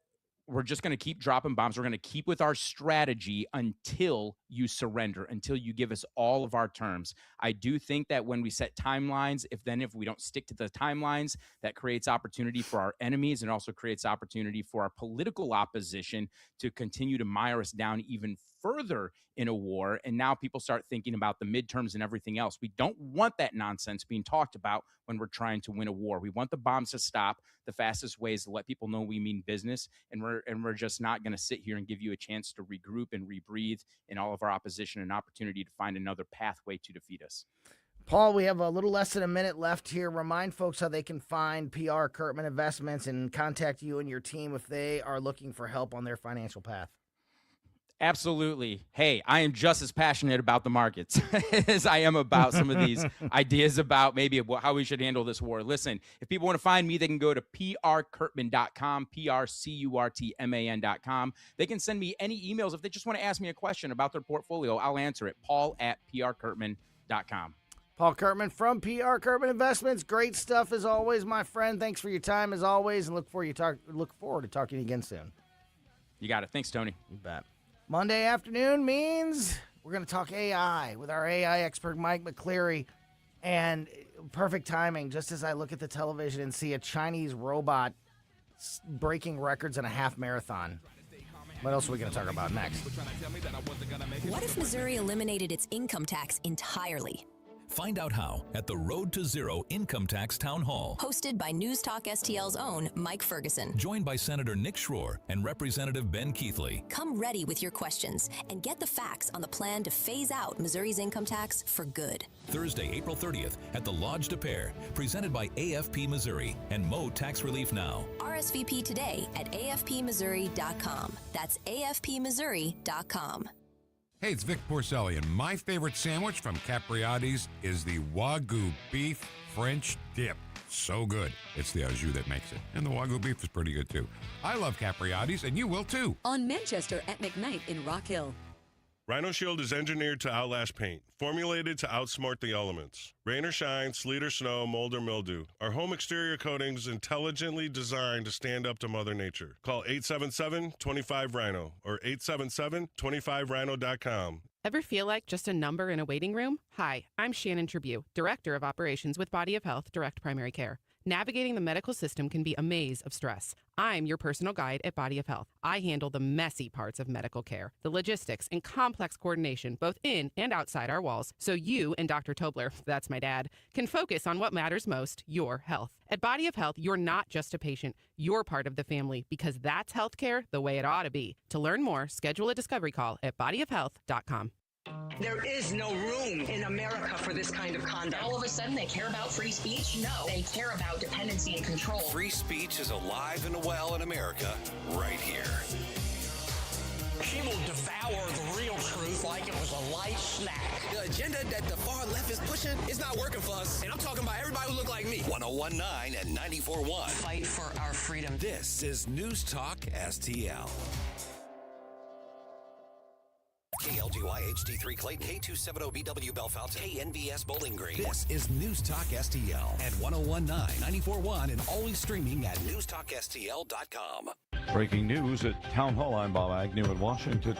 we're just going to keep dropping bombs. We're going to keep with our strategy until you surrender, until you give us all of our terms. I do think that when we set timelines, if we don't stick to the timelines, that creates opportunity for our enemies and also creates opportunity for our political opposition to continue to mire us down even further in a war. And now people start thinking about the midterms and everything else. We don't want that nonsense being talked about when we're trying to win a war. We want the bombs to stop. The fastest way is to let people know we mean business, and we're just not going to sit here and give you a chance to regroup and rebreathe and all of our opposition an opportunity to find another pathway to defeat us. Paul, we have a little less than a minute left here. Remind folks how they can find PR Curtman Investments and contact you and your team if they are looking for help on their financial path. Absolutely. Hey, I am just as passionate about the markets as I am about some of these ideas about maybe how we should handle this war. Listen, if people want to find me, they can go to prcurtman.com, prcurtman.com. They can send me any emails. If they just want to ask me a question about their portfolio, I'll answer it. paul@prcurtman.com. Paul Curtman from PR Curtman Investments. Great stuff as always, my friend. Thanks for your time as always, and look forward to talking again soon. You got it. Thanks, Tony. You bet. Monday afternoon means we're going to talk AI with our AI expert, Mike McClary. And perfect timing, just as I look at the television and see a Chinese robot breaking records in a half marathon. What else are we going to talk about next? What if Missouri eliminated its income tax entirely? Find out how at the Road to Zero Income Tax Town Hall. Hosted by News Talk STL's own Mike Ferguson. Joined by Senator Nick Schroer and Representative Ben Keithley. Come ready with your questions and get the facts on the plan to phase out Missouri's income tax for good. Thursday, April 30th at the Lodge de Pere, presented by AFP Missouri and Mo Tax Relief Now. RSVP today at afpmissouri.com. That's afpmissouri.com. Hey, it's Vic Porcelli, and my favorite sandwich from Capriati's is the Wagyu beef French dip. So good. It's the au jus that makes it. And the Wagyu beef is pretty good, too. I love Capriati's, and you will, too. On Manchester at McKnight in Rock Hill. Rhino Shield is engineered to outlast paint, formulated to outsmart the elements. Rain or shine, sleet or snow, mold or mildew. Our home exterior coatings intelligently designed to stand up to Mother Nature. Call 877-25-RHINO or 877-25rhino.com. Ever feel like just a number in a waiting room? Hi, I'm Shannon Tribune, Director of Operations with Body of Health Direct Primary Care. Navigating the medical system can be a maze of stress. I'm your personal guide at Body of Health. I handle the messy parts of medical care, the logistics and complex coordination, both in and outside our walls, so you and Dr. Tobler, that's my dad, can focus on what matters most, your health. At Body of Health, you're not just a patient, you're part of the family, because that's healthcare the way it ought to be. To learn more, schedule a discovery call at bodyofhealth.com. There is no room in America for this kind of conduct. All of a sudden, they care about free speech? No. They care about dependency and control. Free speech is alive and well in America right here. She will devour the real truth like it was a light snack. The agenda that the far left is pushing is not working for us. And I'm talking about everybody who look like me. 101.9 and 94.1. Fight for our freedom. This is News Talk STL. KLGY HD3 Clayton, K270BW Bellefonte, KNBS Bowling Green. This is News Talk STL at 101.9, 94.1, and always streaming at newstalkstl.com. Breaking news at Town Hall. I'm Bob Agnew in Washington.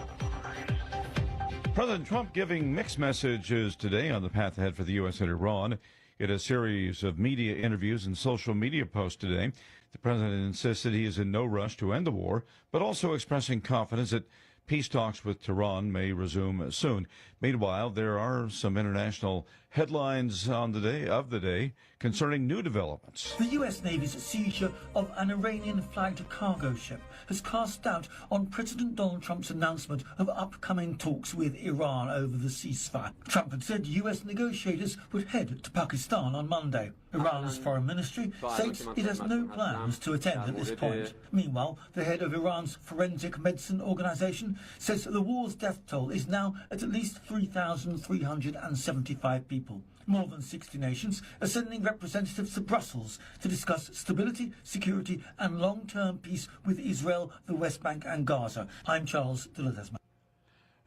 President Trump giving mixed messages today on the path ahead for the U.S. and Iran. In a series of media interviews and social media posts today, the president insisted he is in no rush to end the war, but also expressing confidence that peace talks with Tehran may resume soon. Meanwhile, there are some international headlines on the day concerning new developments. The U.S. Navy's seizure of an Iranian-flagged cargo ship has cast doubt on President Donald Trump's announcement of upcoming talks with Iran over the ceasefire. Trump had said U.S. negotiators would head to Pakistan on Monday. Iran's foreign ministry states it has no plans to attend at this point. Meanwhile, the head of Iran's forensic medicine organization says the war's death toll is now at least 3,375 people. More than 60 nations are sending representatives to Brussels to discuss stability, security and long-term peace with Israel, the West Bank and Gaza. I'm Charles de Ledesma.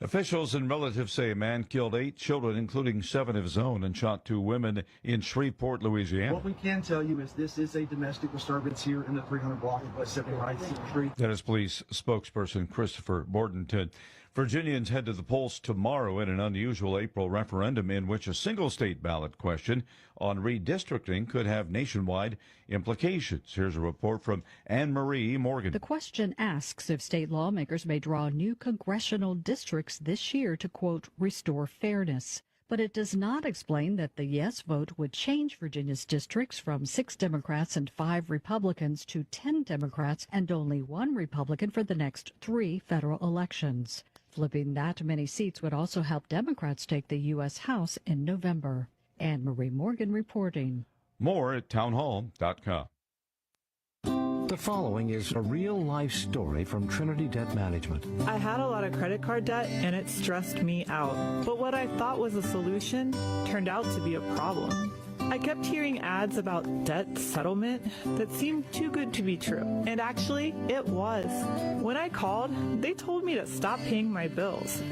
Officials and relatives say a man killed 8 children, including 7 of his own, and shot 2 women in Shreveport, Louisiana. What we can tell you is this is a domestic disturbance here in the 300 block of West 79th Street. That is police spokesperson Christopher Bordenton. Virginians head to the polls tomorrow in an unusual April referendum in which a single-state ballot question on redistricting could have nationwide implications. Here's a report from Anne-Marie Morgan. The question asks if state lawmakers may draw new congressional districts this year to, quote, restore fairness. But it does not explain that the yes vote would change Virginia's districts from 6 Democrats and 5 Republicans to 10 Democrats and only 1 Republican for the next 3 federal elections. Flipping that many seats would also help Democrats take the U.S. House in November. Anne-Marie Morgan reporting. More at townhall.com. The following is a real-life story from Trinity Debt Management. I had a lot of credit card debt, and it stressed me out. But what I thought was a solution turned out to be a problem. I kept hearing ads about debt settlement that seemed too good to be true. And actually, it was. When I called, they told me to stop paying my bills.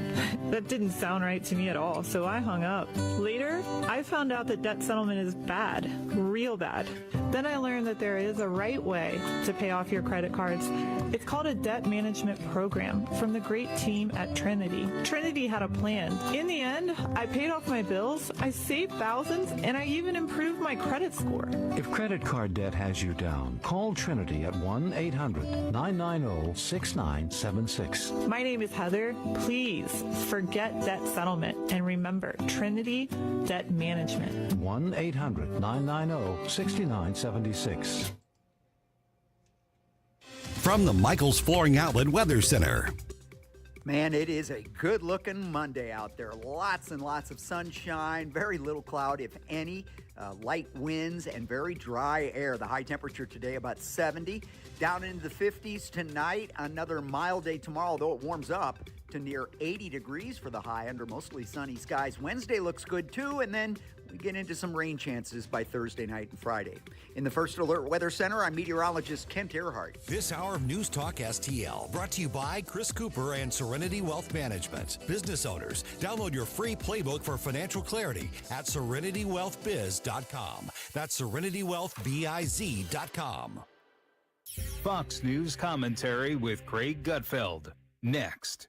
That didn't sound right to me at all, so I hung up. Later, I found out that debt settlement is bad, real bad. Then I learned that there is a right way to pay off your credit cards. It's called a debt management program from the great team at Trinity. Trinity had a plan. In the end, I paid off my bills, I saved thousands, and I even improved my credit score. If credit card debt has you down, call Trinity at 1-800-990-6976. My name is Heather. Please forget debt settlement and remember Trinity Debt Management. 1-800-990-6976. From the Michaels Flooring Outlet Weather Center. Man, it is a good-looking Monday out there. Lots and lots of sunshine, very little cloud, if any, light winds, and very dry air. The high temperature today about 70. Down into the 50s tonight. Another mild day tomorrow, although it warms up. to near 80 degrees for the high under mostly sunny skies. Wednesday looks good too, and then we get into some rain chances by Thursday night and Friday. In the First Alert Weather Center, I'm meteorologist Kent Earhart. This hour of News Talk STL brought to you by Chris Cooper and Serenity Wealth Management. Business owners, download your free playbook for financial clarity at serenitywealthbiz.com. That's serenitywealthbiz.com. Fox News commentary with Craig Gutfeld. Next.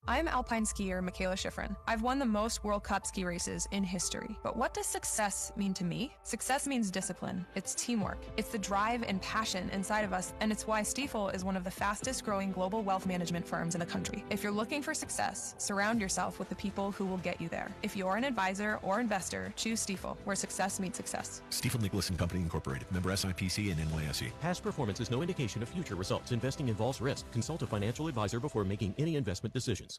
I'm alpine skier Michaela Schifrin. I've won the most World Cup ski races in history. But what does success mean to me? Success means discipline. It's teamwork. It's the drive and passion inside of us, and it's why Stifel is one of the fastest growing global wealth management firms in the country. If you're looking for success, surround yourself with the people who will get you there. If you're an advisor or investor, choose Stifel, where success meets success. Stifel Nicholas and Company Incorporated. Member SIPC and NYSE. Past performance is no indication of future results. Investing involves risk. Consult a financial advisor before making any investment decisions.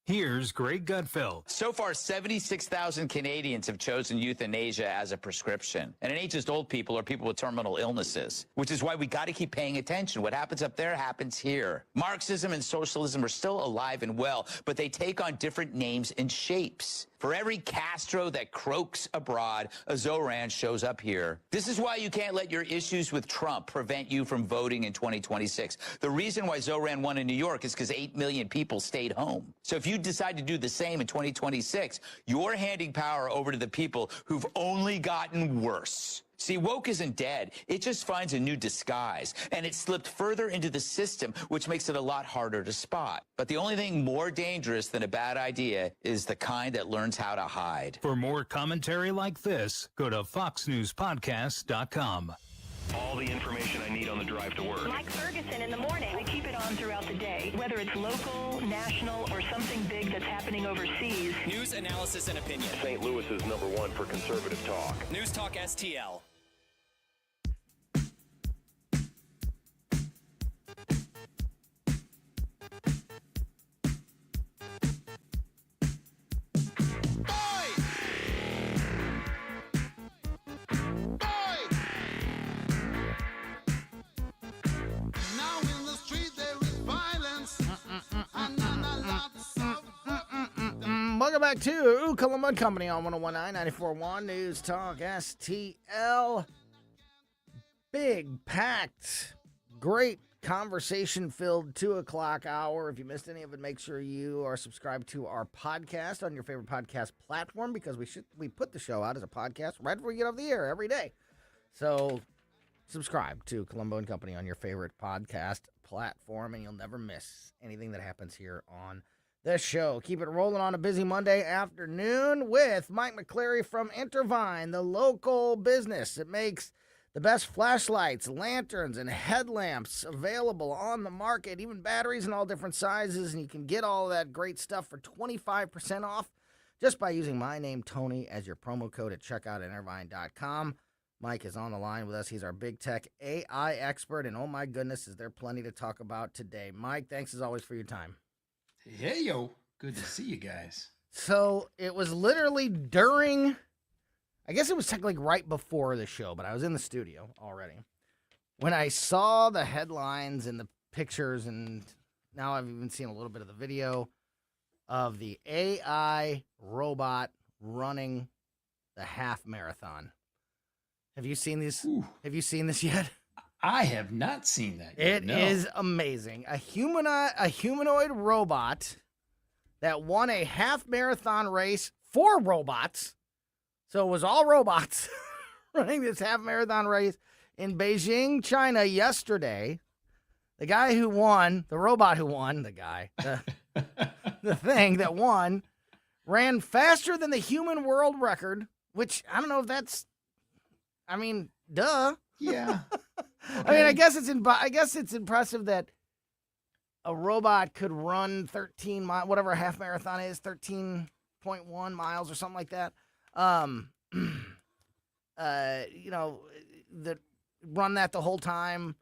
Here's Greg Gutfeld. So far, 76,000 Canadians have chosen euthanasia as a prescription. And it ain't just old people or people with terminal illnesses, which is why we got to keep paying attention. What happens up there happens here. Marxism and socialism are still alive and well, but they take on different names and shapes. For every Castro that croaks abroad, a Zoran shows up here. This is why you can't let your issues with Trump prevent you from voting in 2026. The reason why Zoran won in New York is because 8 million people stayed home. So if you decide to do the same in 2026, you're handing power over to the people who've only gotten worse. See, woke isn't dead. It just finds a new disguise, and it slipped further into the system, which makes it a lot harder to spot. But the only thing more dangerous than a bad idea is the kind that learns how to hide. For more commentary like this, go to foxnewspodcast.com. All the information I need on the drive to work. Mike Ferguson in the morning. I keep it on throughout the day, whether it's local, national, or something big that's happening overseas. News, analysis, and opinion. St. Louis is #1 for conservative talk. News Talk STL. Welcome back to Colombo Company on 101.9, 94.1 News Talk STL. Big, packed, great conversation-filled 2 o'clock hour. If you missed any of it, make sure you are subscribed to our podcast on your favorite podcast platform, because we put the show out as a podcast right before we get off the air every day. So subscribe to Colombo and Company on your favorite podcast platform, and you'll never miss anything that happens here on the show. Keep it rolling on a busy Monday afternoon with Mike McClary from Intervine, the local business that makes the best flashlights, lanterns, and headlamps available on the market, even batteries in all different sizes, and you can get all of that great stuff for 25% off just by using my name, Tony, as your promo code at checkout at Intervine.com. Mike is on the line with us. He's our big tech AI expert, and oh my goodness, is there plenty to talk about today. Mike, thanks as always for your time. Hey, yo. Good to see you guys. So it was literally during, I guess it was technically right before the show, but I was in the studio already when I saw the headlines and the pictures, and now I've even seen a little bit of the video of the AI robot running the half marathon. Have you seen this? Have you seen this yet? I have not seen that yet. It is amazing. A humanoid robot that won a half marathon race for robots. So it was all robots running this half marathon race in Beijing, China yesterday. The guy who won, the robot who won, the thing that won, ran faster than the human world record, which I don't know if that's, duh. Yeah. Okay. I guess it's impressive that a robot could run 13 miles, whatever a half marathon is, 13.1 miles or something like that. That run that the whole time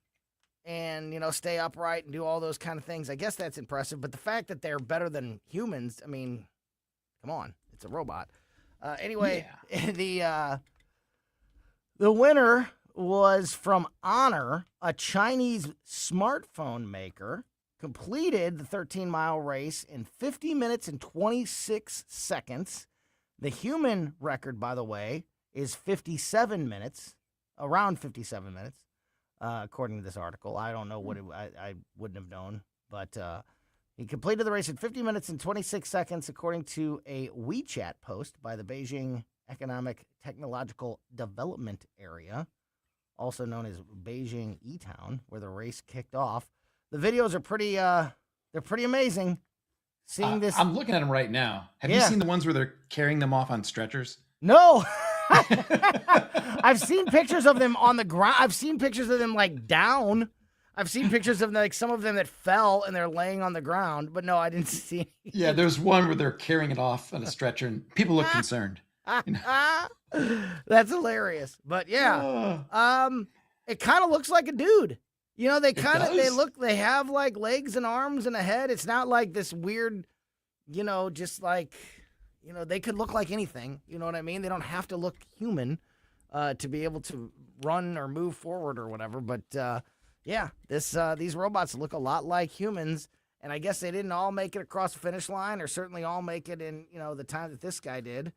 and, stay upright and do all those kind of things. I guess that's impressive. But the fact that they're better than humans, come on, it's a robot. The winner was from Honor, a Chinese smartphone maker. completed the 13-mile race in 50 minutes and 26 seconds. The human record, by the way, is 57 minutes, around 57 minutes, according to this article. I don't know what I wouldn't have known, but he completed the race in 50 minutes and 26 seconds, according to a WeChat post by the Beijing Economic Technological Development Area, also known as Beijing E-Town, where the race kicked off. The videos are they're pretty amazing. Seeing this, I'm looking at them right now. Have you seen the ones where they're carrying them off on stretchers? No. I've seen pictures of them on the ground. I've seen pictures of them like down. I've seen pictures of like some of them that fell and they're laying on the ground. But no, I didn't see any. Yeah, there's one where they're carrying it off on a stretcher and people look concerned. That's hilarious. But yeah, it kind of looks like a dude. You know, they have like legs and arms and a head. It's not like this weird, you know, just like, you know, they could look like anything. You know what I mean? They don't have to look human to be able to run or move forward or whatever. But yeah, these robots look a lot like humans. And I guess they didn't all make it across the finish line, or certainly all make it in, you know, the time that this guy did.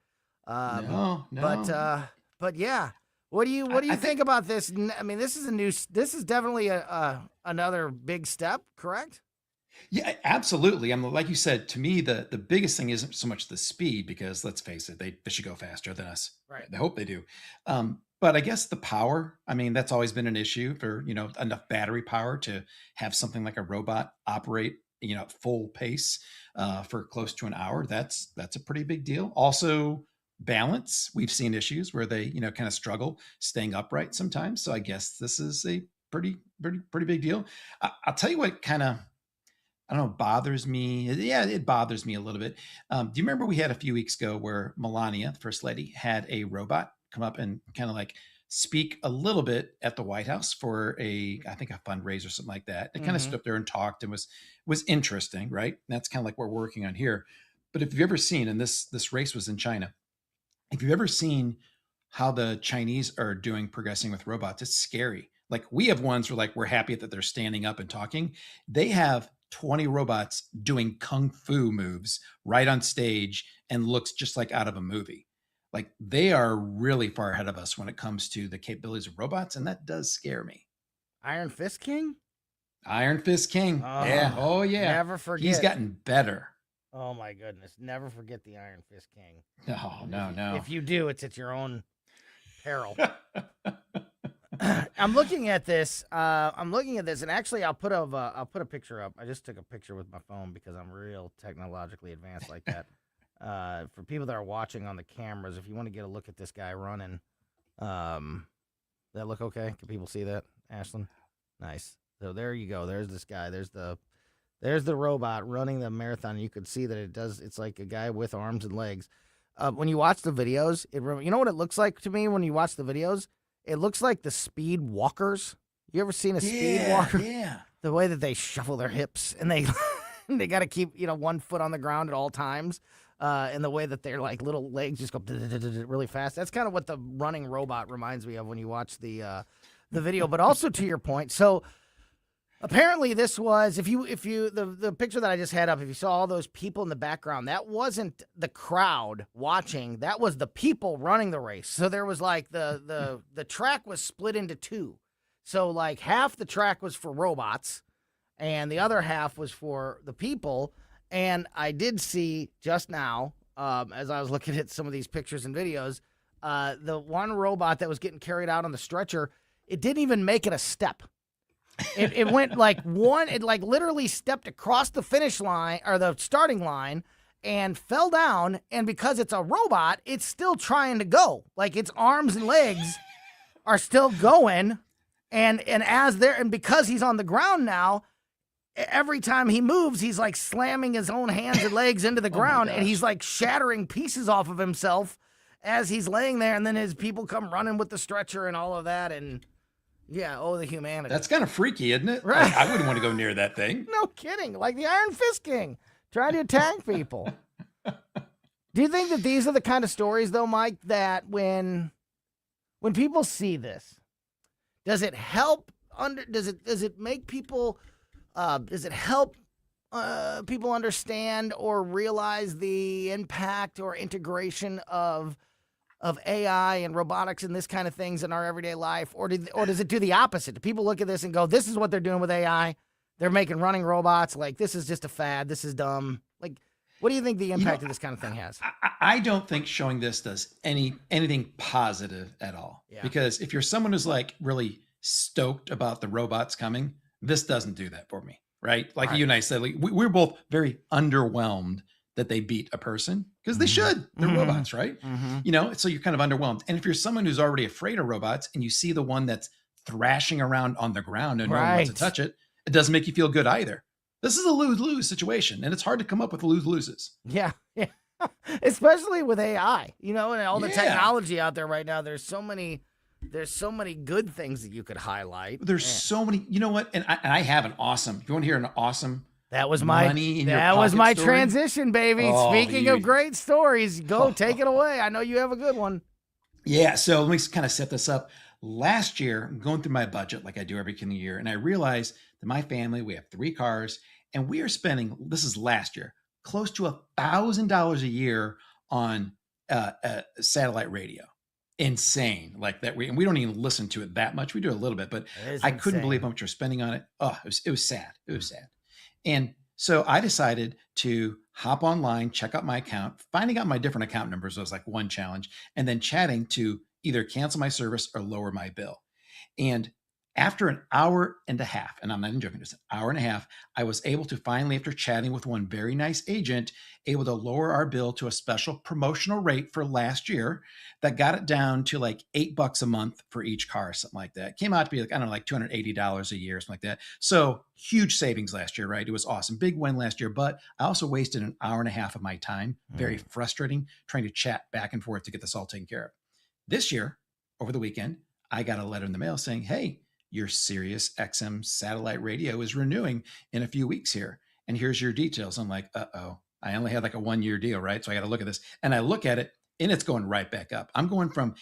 No. But yeah. What do you think about this? I mean, this is definitely another big step, correct? Yeah, absolutely. I mean, like you said, to me, the biggest thing isn't so much the speed, because let's face it, they should go faster than us. Right. I hope they do. But I guess the power, I mean, that's always been an issue for, you know, enough battery power to have something like a robot operate, you know, at full pace for close to an hour. That's a pretty big deal. Also, balance. We've seen issues where they, you know, kind of struggle staying upright sometimes. So I guess this is a pretty big deal. I'll tell you what kind of, I don't know, bothers me. Yeah, it bothers me a little bit. Do you remember we had a few weeks ago where Melania, the first lady, had a robot come up and kind of like speak a little bit at the White House for I think a fundraiser or something like that. It kind of stood up there and talked and was interesting, right? And that's kind of like what we're working on here. But if you've ever seen, and this race was in China, if you've ever seen how the Chinese are progressing with robots, it's scary. Like, we have ones where like we're happy that they're standing up and talking. They have 20 robots doing kung fu moves right on stage and looks just like out of a movie. Like, they are really far ahead of us when it comes to the capabilities of robots, and that does scare me. Iron Fist King? Iron Fist King. Yeah. Oh yeah. Never forget. He's gotten better. Oh my goodness. Never forget the Iron Fist King. No. If you do, it's at your own peril. I'm looking at this, and actually I'll put a picture up. I just took a picture with my phone because I'm real technologically advanced like that. For people that are watching on the cameras, if you want to get a look at this guy running, that look okay? Can people see that, Ashlyn? Nice. So there you go. There's this guy. There's the robot running the marathon. You could see that it's like a guy with arms and legs. When you watch the videos, you know what it looks like to me when you watch the videos? It looks like the speed walkers. You ever seen a speed walker? Yeah. The way that they shuffle their hips and they got to keep, you know, one foot on the ground at all times. And the way that their like little legs just go really fast. That's kind of what the running robot reminds me of when you watch the video. But also to your point, so apparently this was, if you the picture that I just had up, if you saw all those people in the background, that wasn't the crowd watching, that was the people running the race. So there was like the track was split into two. So like half the track was for robots and the other half was for the people. And I did see just now, as I was looking at some of these pictures and videos, the one robot that was getting carried out on the stretcher, it didn't even make it a step. It went it literally stepped across the finish line or the starting line and fell down. And because it's a robot, it's still trying to go. Like, its arms and legs are still going. And because he's on the ground now, every time he moves, he's like slamming his own hands and legs into the ground, and he's like shattering pieces off of himself as he's laying there. And then his people come running with the stretcher and all of that. And yeah, the humanity. That's kind of freaky, isn't it? Right. I wouldn't want to go near that thing. No kidding. Like the Iron Fist King trying to attack people. Do you think that these are the kind of stories, though, Mike, that when people see this, does it help does it make people Does it help people understand or realize the impact or integration of AI and robotics and this kind of things in our everyday life? Or does it do the opposite? Do people look at this and go, this is what they're doing with AI? They're making running robots. Like, this is just a fad. This is dumb. Like, what do you think the impact of this kind of thing has? I don't think showing this does anything positive at all. Yeah. Because if you're someone who's like really stoked about the robots coming, this doesn't do that for me. Right? Like you and I said, like, we're both very underwhelmed that they beat a person because they should. They're robots, right? You know, so you're kind of underwhelmed. And if you're someone who's already afraid of robots and you see the one that's thrashing around on the ground and no one wants to touch it, it doesn't make you feel good either. This is a lose-lose situation, and it's hard to come up with lose-loses. Yeah. Especially with AI, you know, and all the technology out there right now. There's so many good things that you could highlight. There's so many, you know what? And I have an awesome, if you want to hear an awesome that was my story? Transition, baby. Oh, Speaking of great stories, take it away. I know you have a good one. Yeah. So let me kind of set this up. Last year, I'm going through my budget like I do every year. And I realized that my family, we have 3 cars and we are spending, this is last year, close to $1,000 a year on satellite radio. Insane like that. We don't even listen to it that much. We do a little bit, but I couldn't believe how much we're spending on it. Oh, it was sad. It was sad. And so I decided to hop online, check out my account. Finding out my different account numbers was like one challenge, and then chatting to either cancel my service or lower my bill. And after an hour and a half, and I'm not even joking, just an hour and a half, I was able to finally, after chatting with one very nice agent, able to lower our bill to a special promotional rate for last year that got it down to like $8 a month for each car, something like that. It came out to be like, I don't know, like $280 a year, something like that. So huge savings last year, right? It was awesome. Big win last year, but I also wasted an hour and a half of my time. Very frustrating, trying to chat back and forth to get this all taken care of. This year, over the weekend, I got a letter in the mail saying, hey, your Sirius XM satellite radio is renewing in a few weeks here. And here's your details. I'm like, uh-oh, I only had like a 1-year deal, right? So I got to look at this. And I look at it and it's going right back up. I'm going from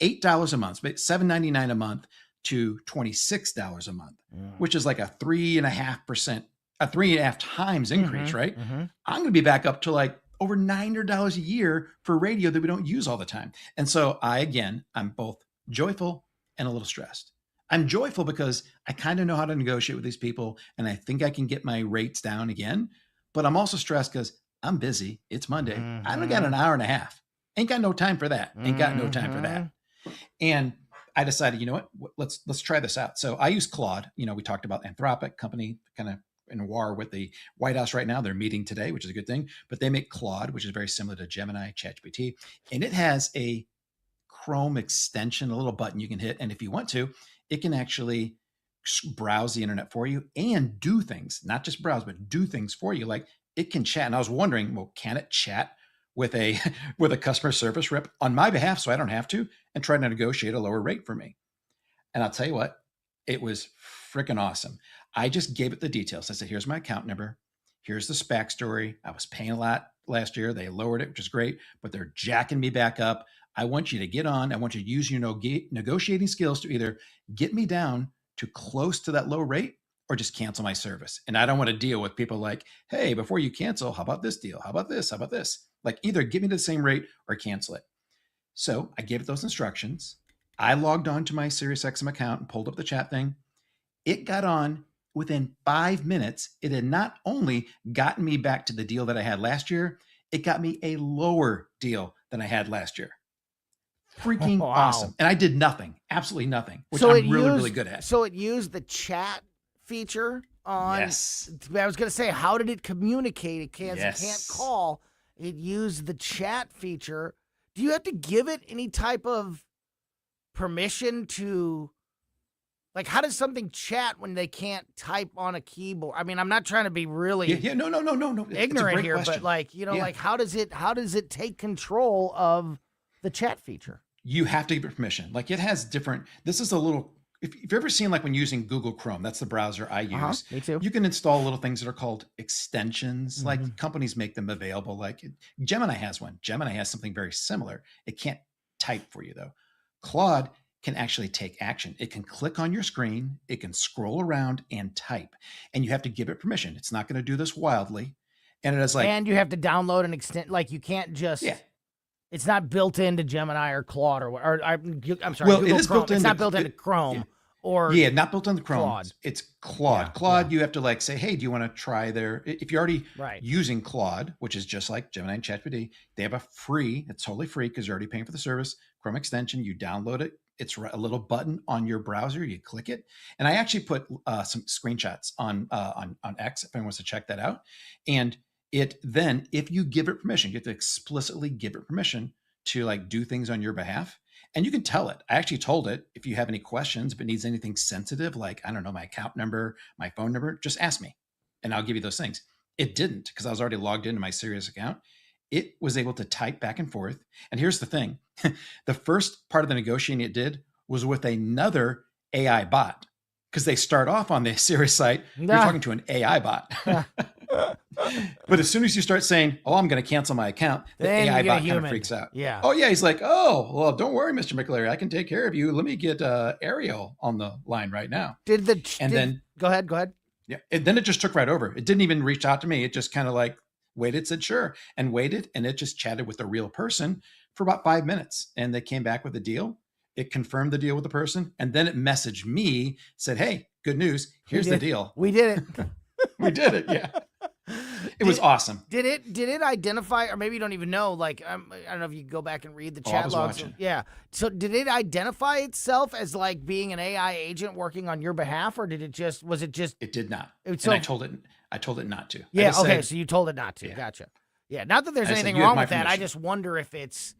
$8 a month, $7.99 a month to $26 a month, which is like a 3.5%, a 3.5 times increase, right? I'm going to be back up to like over $900 a year for radio that we don't use all the time. And so I'm both joyful and a little stressed. I'm joyful because I kind of know how to negotiate with these people and I think I can get my rates down again. But I'm also stressed because I'm busy. It's Monday. I only got an hour and a half. Ain't got no time for that. Ain't got no time for that. And I decided, you know what? Let's try this out. So I use Claude. You know, we talked about Anthropic company kind of in war with the White House right now. They're meeting today, which is a good thing. But they make Claude, which is very similar to Gemini, ChatGPT. And it has a Chrome extension, a little button you can hit. And if you want to, it can actually browse the internet for you and do things, not just browse, but do things for you. Like it can chat. And I was wondering, well, can it chat with a customer service rep on my behalf so I don't have to and try to negotiate a lower rate for me? And I'll tell you what, it was freaking awesome. I just gave it the details. I said, here's my account number. Here's the backstory. I was paying a lot last year. They lowered it, which is great, but they're jacking me back up. I want you to get on. I want you to use your negotiating skills to either get me down to close to that low rate or just cancel my service. And I don't want to deal with people like, hey, before you cancel, how about this deal? How about this? How about this? Like either give me the same rate or cancel it. So I gave it those instructions. I logged on to my SiriusXM account and pulled up the chat thing. It got on within 5 minutes. It had not only gotten me back to the deal that I had last year, it got me a lower deal than I had last year. Freaking awesome. And I did nothing, absolutely nothing, which I'm really good at. So it used the chat feature on. Yes. I was going to say, how did it communicate? It can't call. It used the chat feature. Do you have to give it any type of permission to, like, how does something chat when they can't type on a keyboard? I mean, I'm not trying to be really no. ignorant here, question. but like, you know, like how does it take control of the chat feature? You have to give it permission. Like it has different, this is a little, if you've ever seen like when using Google Chrome, that's the browser I use. Me too. You can install little things that are called extensions. Like companies make them available. Like Gemini has one. Gemini has something very similar. It can't type for you though. Claude can actually take action. It can click on your screen, it can scroll around and type, and you have to give it permission. It's not going to do this wildly. And it is like, and you have to download and extend. Like you can't just. Yeah. It's not built into Gemini or Claude I'm sorry. Well, Google it is Chrome. built into. It's not built into Chrome or. Yeah, not built into Chrome. Claude. It's Claude. Yeah, Claude, you have to like say, hey, do you want to try if you're already right. using Claude, which is just like Gemini and ChatGPT, they have it's totally free because you're already paying for the service. Chrome extension, you download it. It's a little button on your browser. You click it, and I actually put some screenshots on X if anyone wants to check that out. And it then, if you give it permission, you have to explicitly give it permission to like do things on your behalf, and you can tell it. I actually told it if you have any questions, if it needs anything sensitive, like I don't know, my account number, my phone number, just ask me, and I'll give you those things. It didn't because I was already logged into my Sirius account. It was able to type back and forth. And here's the thing. The first part of the negotiating it did was with another AI bot because they start off on the Sirius site. You're talking to an AI bot. But as soon as you start saying, oh, I'm going to cancel my account, the then AI bot kind of freaks out. Yeah. Oh, yeah. He's like, oh, well, don't worry, Mr. McClary. I can take care of you. Let me get Ariel on the line right now. Then go ahead. Yeah. Then it just took right over. It didn't even reach out to me. It just kind of like waited, said sure, and waited. And it just chatted with a real person for about 5 minutes. And they came back with a deal. It confirmed the deal with the person. And then it messaged me, said, hey, good news. Here's the deal. We did it. We did it. Yeah. It was awesome. Did it identify, or maybe you don't even know, like, I don't know if you go back and read the chat logs. Watching. Yeah. So did it identify itself as like being an AI agent working on your behalf, or did it just, It did not. And I told it not to. Yeah. Okay. So you told it not to. Yeah. Gotcha. Yeah. Not that there's anything wrong with that. I just wonder if it's,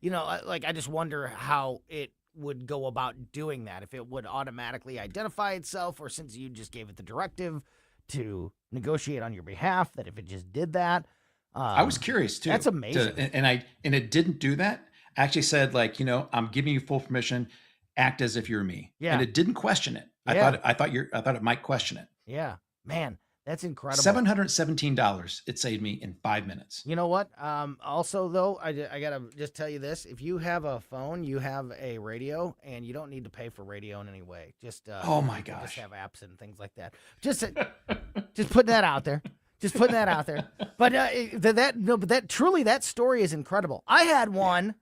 I just wonder how it would go about doing that. If it would automatically identify itself, or since you just gave it the directive to negotiate on your behalf, that if it just did that. I was curious too. That's amazing. And it didn't do that. I actually said, like, I'm giving you full permission, act as if you're me. Yeah. And it didn't question it. I thought it might question it. Yeah. Man, that's incredible. $717 it saved me in 5 minutes. You know what? Also, though, I got to just tell you this. If you have a phone, you have a radio, and you don't need to pay for radio in any way. Just oh my gosh, just have apps and things like that. Just putting that out there. Just putting that out there. But that story is incredible. I had one.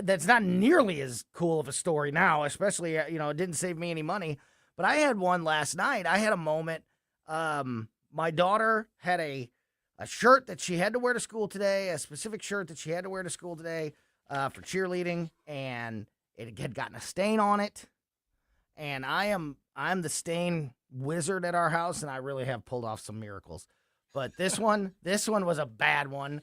That's not nearly as cool of a story now, especially it didn't save me any money. But I had one last night. I had a moment. My daughter had a shirt that she had to wear to school today, a specific shirt that she had to wear to school today for cheerleading, and it had gotten a stain on it. And I'm the stain wizard at our house, and I really have pulled off some miracles. But this one was a bad one.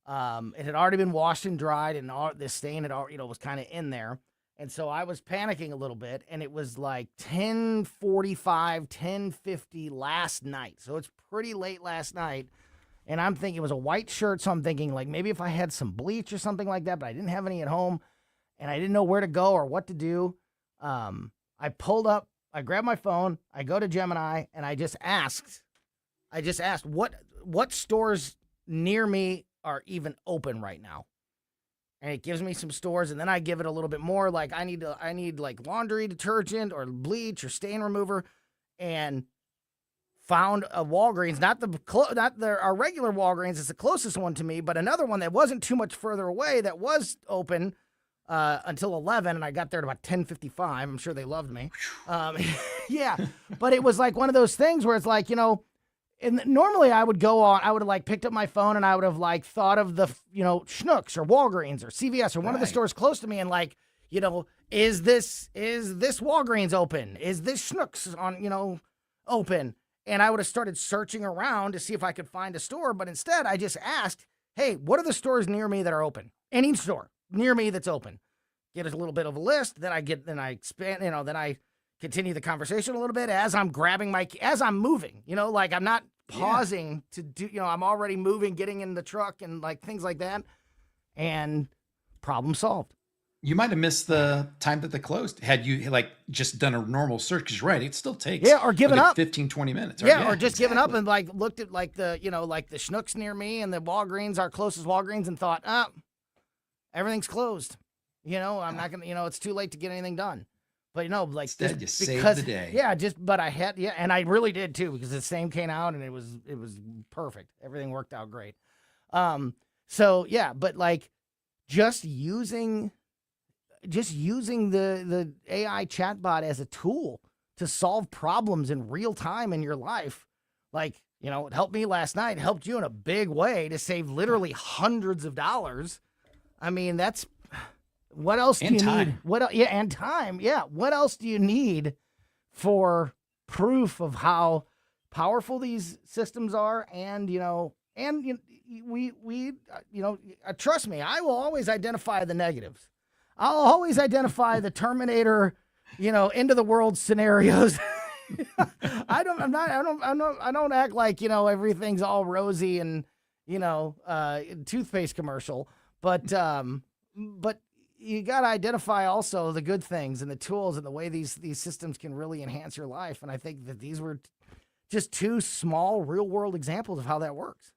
It had already been washed and dried, and the stain had already, was kind of in there. And so I was panicking a little bit, and it was like 10:45, 10:50 last night. So it's pretty late last night. And I'm thinking it was a white shirt, so I'm thinking like maybe if I had some bleach or something like that, but I didn't have any at home, and I didn't know where to go or what to do. I pulled up, I grabbed my phone, I go to Gemini, and I just asked what stores near me are even open right now. And it gives me some stores, and then I give it a little bit more. Like I need like laundry detergent or bleach or stain remover, and found a Walgreens, not our regular Walgreens. It's the closest one to me, but another one that wasn't too much further away that was open until 11, and I got there at about 10:55. I'm sure they loved me. Yeah, but it was like one of those things where it's like, and normally I would have like picked up my phone and I would have like thought of the, Schnucks or Walgreens or CVS or one of the stores close to me and like, is this Walgreens open? Is this Schnucks on, open? And I would have started searching around to see if I could find a store. But instead I just asked, hey, what are the stores near me that are open? Any store near me that's open. Get a little bit of a list. Then I expand, then I continue the conversation a little bit as I'm as I'm moving, like I'm not pausing to do, I'm already moving, getting in the truck and like things like that, and problem solved. You might have missed the time that they closed. Had you like just done a normal search, because right, it still takes or given up 15-20 minutes. Or just given up and like looked at like the, like the Schnucks near me and the Walgreens, our closest Walgreens, and thought, everything's closed. I'm not going to, it's too late to get anything done. But no, like Instead, you saved because the day. yeah, but I had and I really did too because the same came out and it was perfect. Everything worked out great. So yeah, but like just using the AI chatbot as a tool to solve problems in real time in your life, like, you know, it helped me last night, it helped you in a big way to save literally hundreds of dollars. I mean, that's what else do you need? And time. Yeah. What else do you need for proof of how powerful these systems are? And, trust me, I will always identify the negatives. I'll always identify the Terminator, end of the world scenarios. I don't act like, everything's all rosy and, toothpaste commercial, but you got to identify also the good things and the tools and the way these systems can really enhance your life. And I think that these were just two small real world examples of how that works.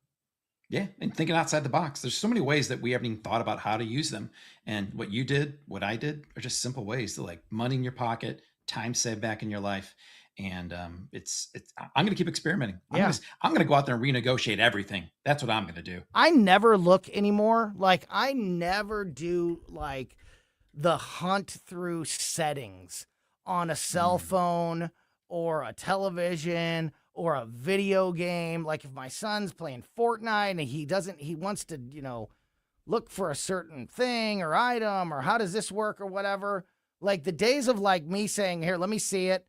Yeah, and thinking outside the box. There's so many ways that we haven't even thought about how to use them. And what you did, what I did, are just simple ways to like money in your pocket, time saved back in your life. And I'm going to keep experimenting. I'm going to go out there and renegotiate everything. That's what I'm going to do. I never look anymore. Like I never do like the hunt through settings on a cell phone or a television or a video game. Like if my son's playing Fortnite and he wants to, look for a certain thing or item or how does this work or whatever. Like the days of like me saying, here, let me see it,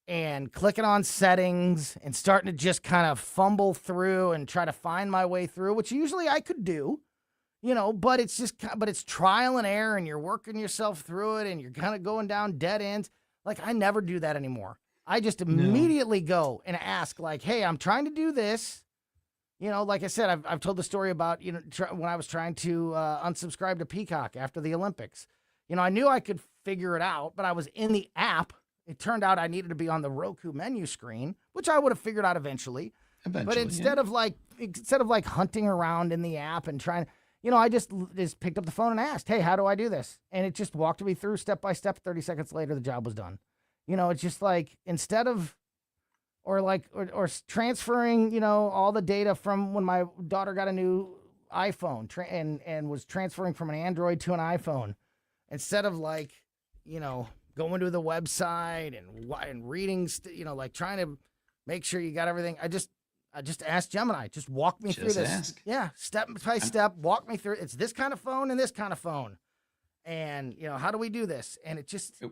and clicking on settings and starting to just kind of fumble through and try to find my way through, which usually I could do, but it's trial and error and you're working yourself through it and you're kind of going down dead ends. Like I never do that anymore. I just immediately go and ask like, hey, I'm trying to do this. Like I said, I've told the story about, when I was trying to unsubscribe to Peacock after the Olympics. I knew I could figure it out, but I was in the app. It turned out I needed to be on the Roku menu screen, which I would have figured out eventually. But instead of like hunting around in the app and trying, I just picked up the phone and asked, hey, how do I do this? And it just walked me through step by step. 30 seconds later, the job was done. It's just like instead of or transferring, all the data from when my daughter got a new iPhone and was transferring from an Android to an iPhone, instead of like, going to the website and reading, like trying to make sure you got everything. I just asked Gemini, just walk me through this. Ask. Yeah. Step by step, walk me through. It's this kind of phone and this kind of phone. And, how do we do this? And it just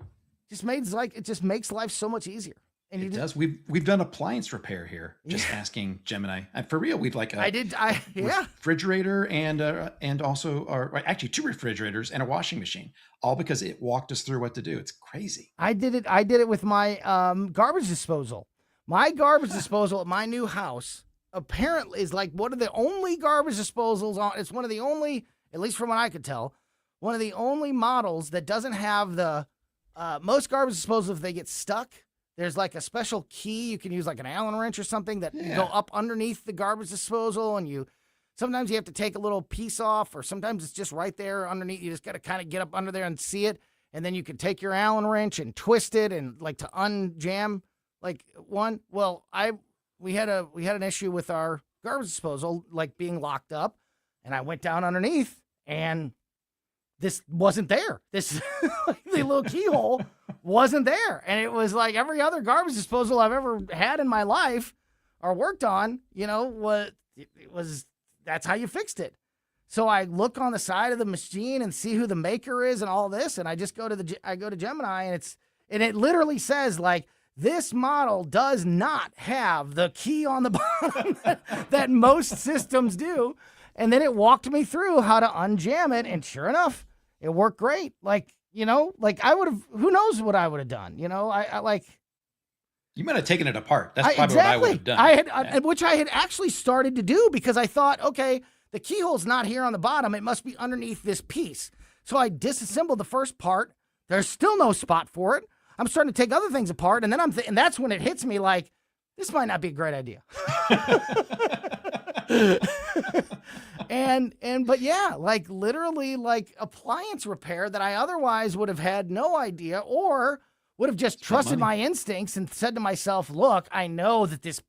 makes life so much easier. And it does. We've done appliance repair here. Just asking Gemini. For real, we've like refrigerator and also actually 2 refrigerators and a washing machine, all because it walked us through what to do. It's crazy. I did it with my garbage disposal. My garbage disposal at my new house apparently is like one of the only garbage disposals on. It's one of the only, at least from what I could tell, one of the only models that doesn't have the most garbage disposals. If they get stuck, there's like a special key you can use, like an Allen wrench or something that you go up underneath the garbage disposal, and sometimes you have to take a little piece off, or sometimes it's just right there underneath. You just got to kind of get up under there and see it, and then you can take your Allen wrench and twist it and like to unjam like one. Well, we had an issue with our garbage disposal like being locked up, and I went down underneath and this wasn't there. This the little keyhole wasn't there. And it was like every other garbage disposal I've ever had in my life or worked on, that's how you fixed it. So I look on the side of the machine and see who the maker is and all this. And I just go to Gemini and it literally says like, this model does not have the key on the bottom that most systems do. And then it walked me through how to unjam it. And sure enough, it worked great. Like I would have, who knows what I would have done? You might have taken it apart. That's probably what I would have done. Which I had actually started to do because I thought, okay, the keyhole's not here on the bottom. It must be underneath this piece. So I disassembled the first part. There's still no spot for it. I'm starting to take other things apart. And then and that's when it hits me like, this might not be a great idea. But yeah, like literally like appliance repair that I otherwise would have had no idea or would have just trusted my instincts and said to myself, look, I know that this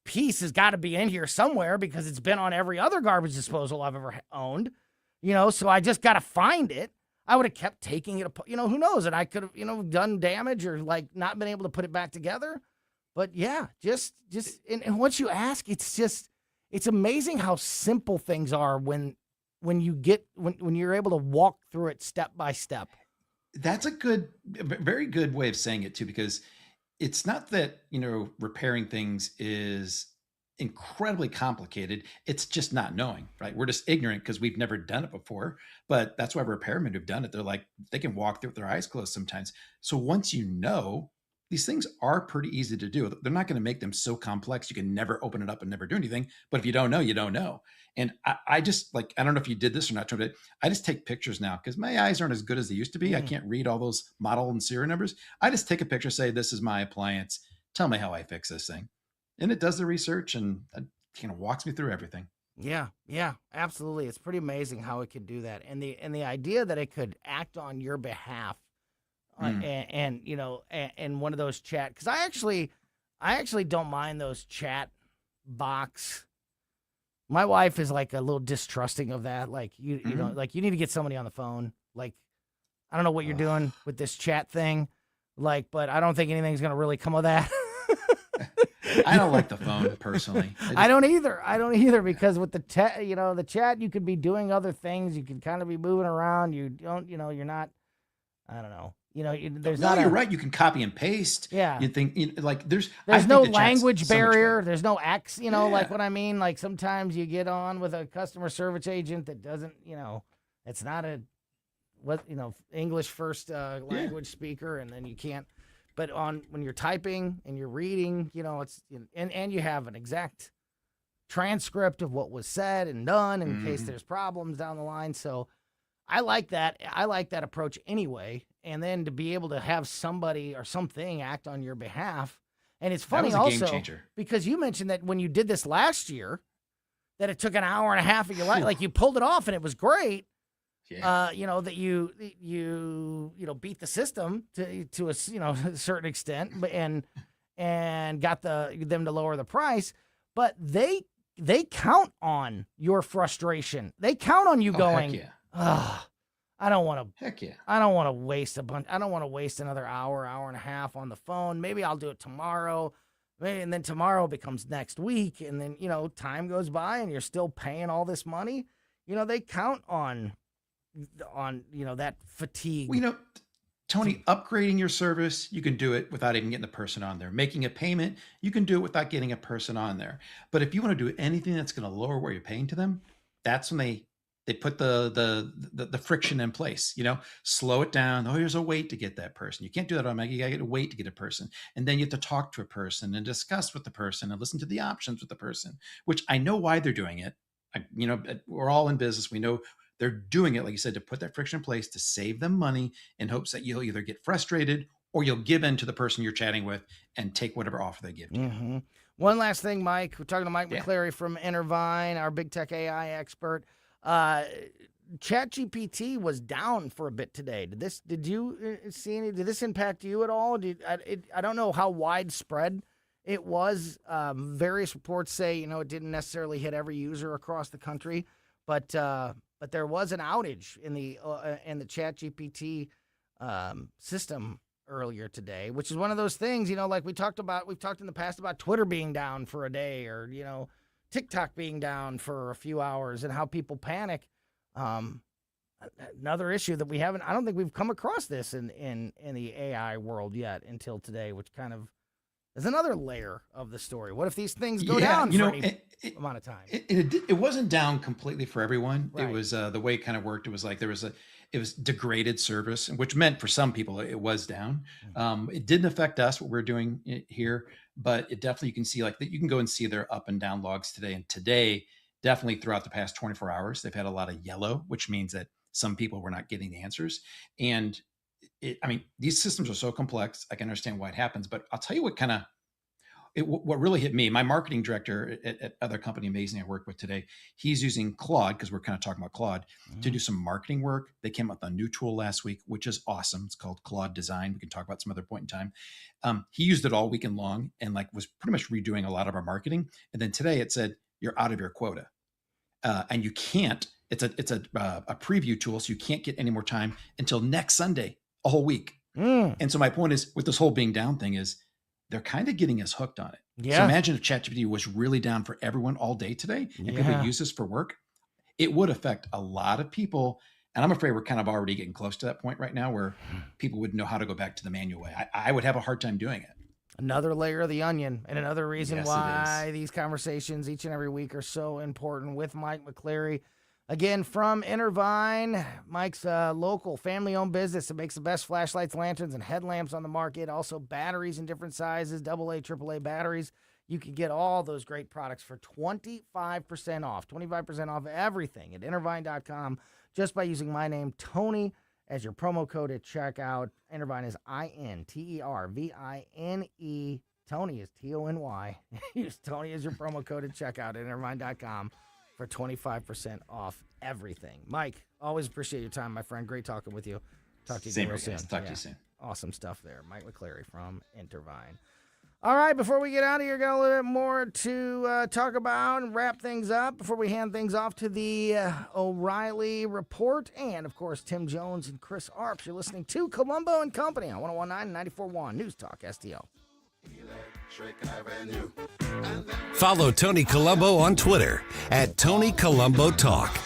piece has got to be in here somewhere because it's been on every other garbage disposal I've ever owned, so I just got to find it. I would have kept taking it apart, who knows? And I could have, done damage or like not been able to put it back together. But yeah, just, and once you ask, it's amazing how simple things are when you're able to walk through it step by step. That's a very good way of saying it too, because it's not that, repairing things is incredibly complicated. It's just not knowing, right? We're just ignorant because we've never done it before, but that's why repairmen who've done it, they can walk through with their eyes closed sometimes. So once you know, these things are pretty easy to do. They're not going to make them so complex you can never open it up and never do anything. But if you don't know, you don't know. And I just I don't know if you did this or not, but I just take pictures now because my eyes aren't as good as they used to be. I can't read all those model and serial numbers. I just take a picture, say, this is my appliance. Tell me how I fix this thing. And it does the research and kind of walks me through everything. Yeah, absolutely. It's pretty amazing how it could do that. And the idea that it could act on your behalf and one of those chat, because I actually don't mind those chat box. My wife is like a little distrusting of that. Like you need to get somebody on the phone. Like, I don't know what you're doing with this chat thing. Like, but I don't think anything's going to really come of that. I don't like the phone personally. I don't either because with the the chat, you could be doing other things. You can kind of be moving around. You don't, you're not, I don't know. There's not. You're right. You can copy and paste. Yeah. You think there's no language barrier. There's no X. Like what I mean. Like sometimes you get on with a customer service agent that doesn't. It's not a English first language speaker, and then you can't. But when you're typing and you're reading, it's and you have an exact transcript of what was said and done in case there's problems down the line. So I like that. I like that approach anyway. And then to be able to have somebody or something act on your behalf. And it's funny also because you mentioned that when you did this last year, that it took an hour and a half of your life. Like you pulled it off and it was great. Yeah. That you beat the system to a certain extent, and got them to lower the price. But they count on your frustration. They count on you going, heck yeah. I don't want to. Heck yeah. I don't want to waste I don't want to waste another hour and a half on the phone. Maybe I'll do it tomorrow. And then tomorrow becomes next week. And then, time goes by and you're still paying all this money. They count on that fatigue. Well, Tony, upgrading your service, you can do it without even getting the person on there. Making a payment, you can do it without getting a person on there. But if you want to do anything that's going to lower what you're paying to them, that's when they put the friction in place, slow it down. Oh, here's a wait to get that person. You can't do that automatically. You gotta get a wait to get a person. And then you have to talk to a person and discuss with the person and listen to the options with the person, which I know why they're doing it. We're all in business. We know they're doing it, like you said, to put that friction in place to save them money in hopes that you'll either get frustrated or you'll give in to the person you're chatting with and take whatever offer they give to you. One last thing, Mike. We're talking to Mike McClary from Intervine, our big tech AI expert. ChatGPT was down for a bit today. Did you see any? Did this impact you at all? I don't know how widespread it was. Various reports say it didn't necessarily hit every user across the country, but there was an outage in the ChatGPT system earlier today, which is one of those things. Like we've talked in the past about Twitter being down for a day, or TikTok being down for a few hours, and how people panic. Another issue that I don't think we've come across this in the AI world yet until today, which kind of is another layer of the story. What if these things go down for any amount of time? It wasn't down completely for everyone. Right. It was the way it kind of worked. It was like it was degraded service, which meant for some people it was down. It didn't affect us, what we're doing here, but it definitely, you can see you can go and see their up and down logs today. And today, definitely throughout the past 24 hours, they've had a lot of yellow, which means that some people were not getting the answers. And these systems are so complex. I can understand why it happens, but I'll tell you what what really hit me, my marketing director at other company, Amazing, I work with today, he's using Claude, because we're kind of talking about Claude, to do some marketing work. They came up with a new tool last week, which is awesome. It's called Claude Design. We can talk about some other point in time. He used it all weekend long and like was pretty much redoing a lot of our marketing. And then today it said, you're out of your quota. And you can't, it's a preview tool, so you can't get any more time until next Sunday, a whole week. And so my point is, with this whole being down thing is, they're kind of getting us hooked on it. Yeah. So imagine if ChatGPT was really down for everyone all day today and people use this for work. It would affect a lot of people. And I'm afraid we're kind of already getting close to that point right now where people would know how to go back to the manual way. I would have a hard time doing it. Another layer of the onion, and another reason why these conversations each and every week are so important with Mike McClary. Again, from Intervine, Mike's local family-owned business that makes the best flashlights, lanterns, and headlamps on the market. Also batteries in different sizes, AA, AAA batteries. You can get all those great products for 25% off. 25% off everything at Intervine.com just by using my name, Tony, as your promo code at checkout. Intervine is INTERVINE. Tony is TONY. Use Tony as your promo code at checkout at Intervine.com for 25% off everything. Mike, always appreciate your time, my friend. Great talking with you. Talk to you Same real soon. Talk to you soon. Awesome stuff there. Mike McClary from Intervine. All right, before we get out of here, got a little bit more to talk about and wrap things up before we hand things off to the O'Reilly Report. And, of course, Tim Jones and Chris Arps. You're listening to Colombo and Company on 101.9 and 94.1 News Talk STL. Follow Tony Colombo on Twitter at Tony Colombo Talk.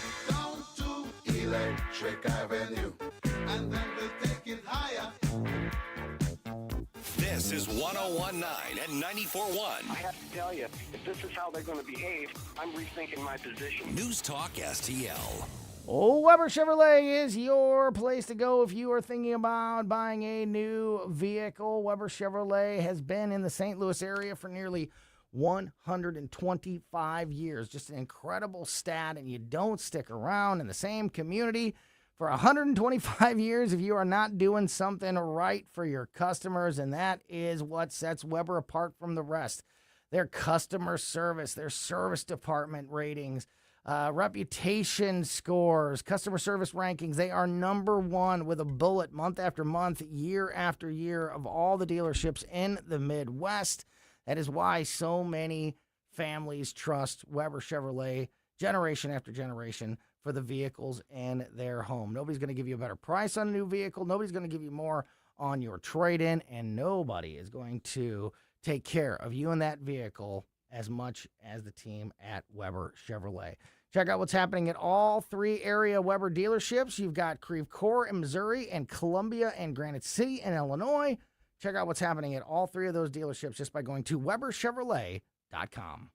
This is 101.9 and 94.1. I have to tell you, if this is how they're going to behave, I'm rethinking my position. News Talk STL. Weber Chevrolet is your place to go if you are thinking about buying a new vehicle. Weber Chevrolet has been in the St. Louis area for nearly 125 years. Just an incredible stat, and you don't stick around in the same community for 125 years if you are not doing something right for your customers, and that is what sets Weber apart from the rest. Their customer service, their service department ratings, reputation scores, customer service rankings. They are number one with a bullet month after month, year after year of all the dealerships in the Midwest. That is why so many families trust Weber Chevrolet generation after generation for the vehicles in their home. Nobody's going to give you a better price on a new vehicle. Nobody's going to give you more on your trade-in, and nobody is going to take care of you and that vehicle as much as the team at Weber Chevrolet. Check out what's happening at all three area Weber dealerships. You've got Creve Coeur in Missouri and Columbia and Granite City in Illinois. Check out what's happening at all three of those dealerships just by going to WeberChevrolet.com.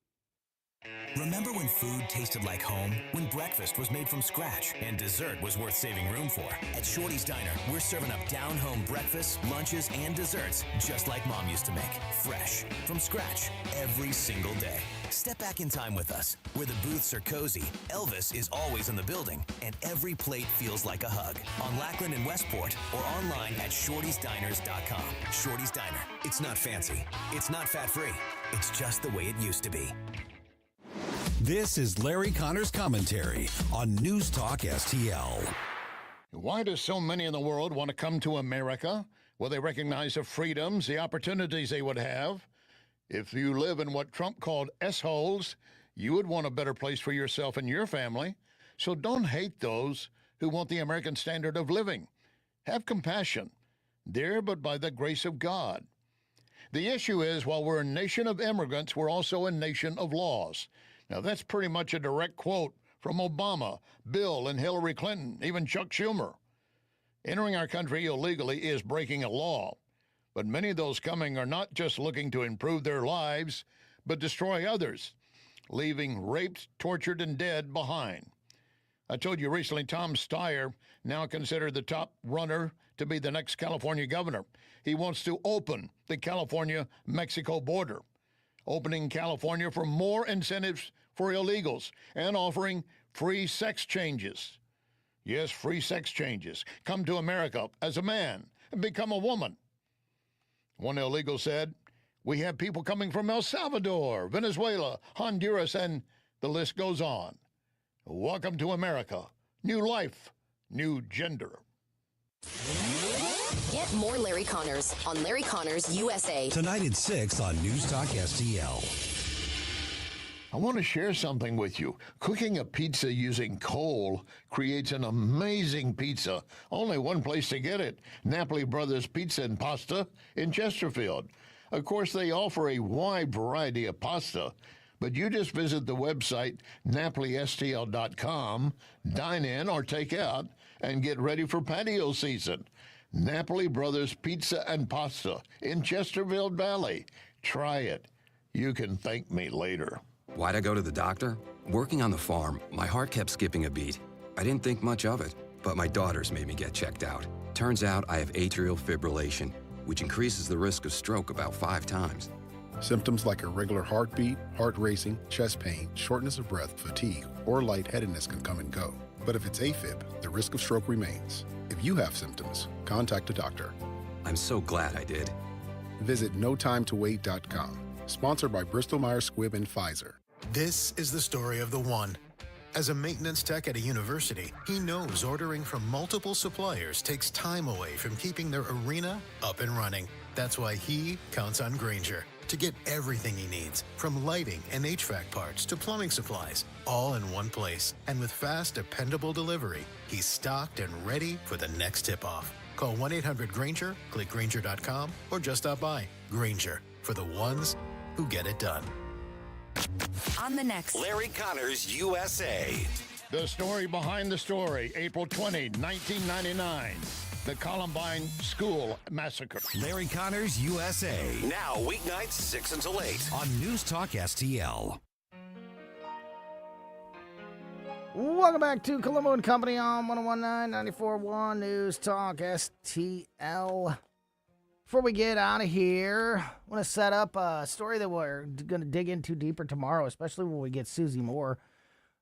Remember when food tasted like home? When breakfast was made from scratch and dessert was worth saving room for? At Shorty's Diner, we're serving up down-home breakfasts, lunches, and desserts just like Mom used to make. Fresh, from scratch, every single day. Step back in time with us, where the booths are cozy, Elvis is always in the building, and every plate feels like a hug. On Lackland and Westport, or online at shortysdiners.com. Shorty's Diner. It's not fancy. It's not fat-free. It's just the way it used to be. This is Larry Connor's commentary on News Talk STL. Why do so many in the world want to come to America? Well, they recognize the freedoms, the opportunities they would have. If you live in what Trump called S-holes, you would want a better place for yourself and your family. So don't hate those who want the American standard of living. Have compassion. Dear, but by the grace of God. The issue is, while we're a nation of immigrants, we're also a nation of laws. Now, that's pretty much a direct quote from Obama, Bill, and Hillary Clinton, even Chuck Schumer. Entering our country illegally is breaking a law, but many of those coming are not just looking to improve their lives, but destroy others, leaving raped, tortured, and dead behind. I told you recently Tom Steyer, now considered the top runner to be the next California governor. He wants to open the California-Mexico border, opening California for more incentives for illegals and offering free sex changes. Yes, free sex changes. Come to America as a man and become a woman. One illegal said, We have people coming from El Salvador, Venezuela, Honduras, and the list goes on. Welcome to America. New life, new gender. Get more Larry Connors on Larry Connors USA. Tonight at 6 on News Talk STL. I want to share something with you. Cooking a pizza using coal creates an amazing pizza. Only one place to get it, Napoli Brothers Pizza and Pasta in Chesterfield. Of course, they offer a wide variety of pasta, but you just visit the website napolistl.com, dine in or take out, and get ready for patio season. Napoli Brothers Pizza and Pasta in Chesterfield Valley. Try it. You can thank me later. Why'd I go to the doctor? Working on the farm, my heart kept skipping a beat. I didn't think much of it, but my daughters made me get checked out. Turns out I have atrial fibrillation, which increases the risk of stroke about 5 times. Symptoms like irregular heartbeat, heart racing, chest pain, shortness of breath, fatigue, or lightheadedness can come and go. But if it's AFib, the risk of stroke remains. If you have symptoms, contact a doctor. I'm so glad I did. Visit notimetowait.com. Sponsored by Bristol-Myers Squibb and Pfizer. This is the story of the one. As a maintenance tech at a university, he knows ordering from multiple suppliers takes time away from keeping their arena up and running. That's why he counts on Grainger to get everything he needs, from lighting and HVAC parts to plumbing supplies, all in one place. And with fast, dependable delivery, he's stocked and ready for the next tip-off. Call 1-800-GRAINGER, click Grainger.com, or just stop by. Grainger, for the ones who get it done. On the next Larry Connors USA. The story behind the story, April 20, 1999. The Columbine School Massacre. Larry Connors USA. Now weeknights 6 until 8 on News Talk STL. Welcome back to Colombo Company on 101.9 94.1 News Talk STL. Before we get out of here, I want to set up a story that we're going to dig into deeper tomorrow, especially when we get Susie Moore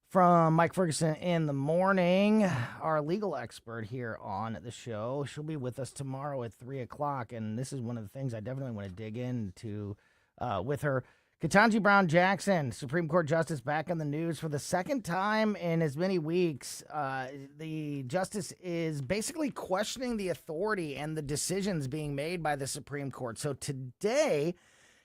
from Mike Ferguson in the Morning, our legal expert here on the show. She'll be with us tomorrow at 3 o'clock, and this is one of the things I definitely want to dig into with her. Ketanji Brown Jackson, Supreme Court Justice, back in the news for the second time in as many weeks. The justice is basically questioning the authority and the decisions being made by the Supreme Court. So today,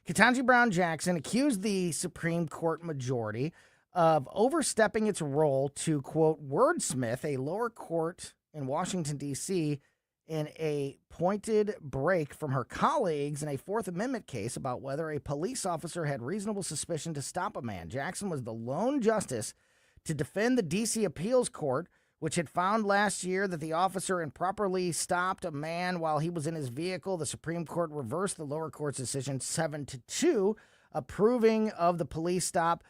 Ketanji Brown Jackson accused the Supreme Court majority of overstepping its role to, quote, wordsmith a lower court in Washington, D.C., in a pointed break from her colleagues in a Fourth Amendment case about whether a police officer had reasonable suspicion to stop a man. Jackson was the lone justice to defend the D.C. Appeals Court, which had found last year that the officer improperly stopped a man while he was in his vehicle. The Supreme Court reversed the lower court's decision 7-2, approving of the police stop.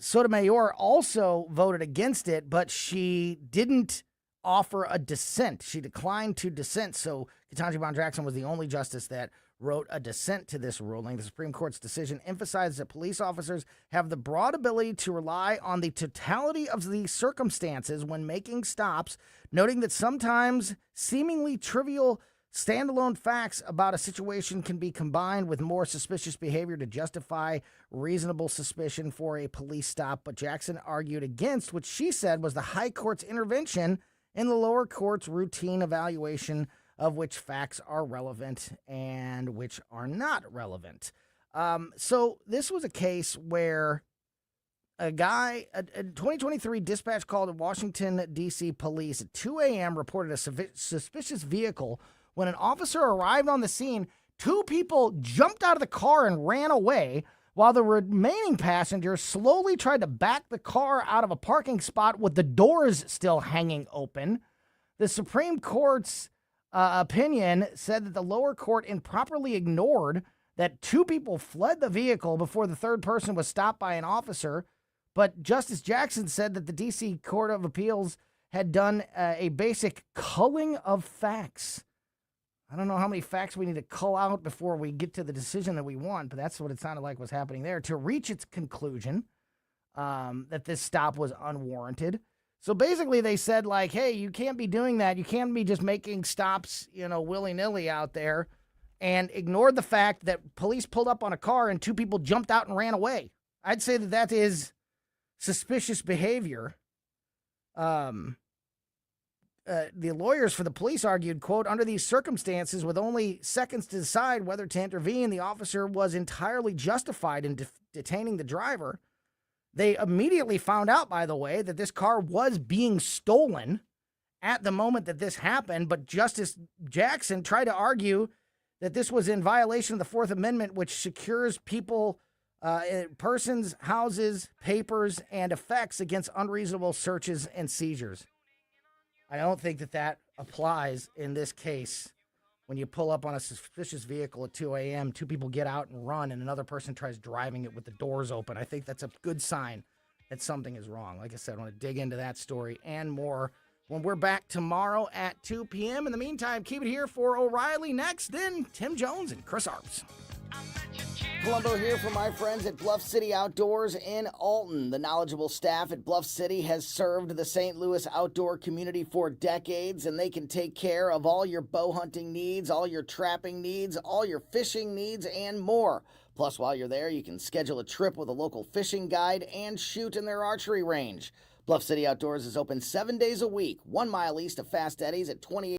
Sotomayor also voted against it, but she didn't offer a dissent. She declined to dissent, so Ketanji Brown Jackson was the only justice that wrote a dissent to this ruling. The Supreme Court's decision emphasized that police officers have the broad ability to rely on the totality of the circumstances when making stops, noting that sometimes seemingly trivial standalone facts about a situation can be combined with more suspicious behavior to justify reasonable suspicion for a police stop. But Jackson argued against what she said was the high court's intervention in the lower court's routine evaluation of which facts are relevant and which are not relevant. So this was a case where a 2023 dispatch call to Washington, D.C. police at 2 a.m. reported a suspicious vehicle. When an officer arrived on the scene, 2 people jumped out of the car and ran away, while the remaining passengers slowly tried to back the car out of a parking spot with the doors still hanging open. The Supreme Court's opinion said that the lower court improperly ignored that 2 people fled the vehicle before the third person was stopped by an officer. But Justice Jackson said that the D.C. Court of Appeals had done a basic culling of facts. I don't know how many facts we need to cull out before we get to the decision that we want, but that's what it sounded like was happening there, to reach its conclusion that this stop was unwarranted. So basically they said, like, hey, you can't be doing that. You can't be just making stops, willy-nilly out there. and ignored the fact that police pulled up on a car and 2 people jumped out and ran away. I'd say that that is suspicious behavior. The lawyers for the police argued, quote, under these circumstances, with only seconds to decide whether to intervene, the officer was entirely justified in detaining the driver. They immediately found out, by the way, that this car was being stolen at the moment that this happened, but Justice Jackson tried to argue that this was in violation of the Fourth Amendment, which secures people, persons, houses, papers, and effects against unreasonable searches and seizures. I don't think that that applies in this case. When you pull up on a suspicious vehicle at 2 a.m., 2 people get out and run, and another person tries driving it with the doors open. I think that's a good sign that something is wrong. Like I said, I want to dig into that story and more when we're back tomorrow at 2 p.m. In the meantime, keep it here for O'Reilly next, then Tim Jones and Chris Arps. Colombo here from my friends at Bluff City Outdoors in Alton. The knowledgeable staff at Bluff City has served the St. Louis outdoor community for decades, and they can take care of all your bow hunting needs, all your trapping needs, all your fishing needs, and more. Plus, while you're there, you can schedule a trip with a local fishing guide and shoot in their archery range. Bluff City Outdoors is open 7 days a week, 1 mile east of Fast Eddie's at 28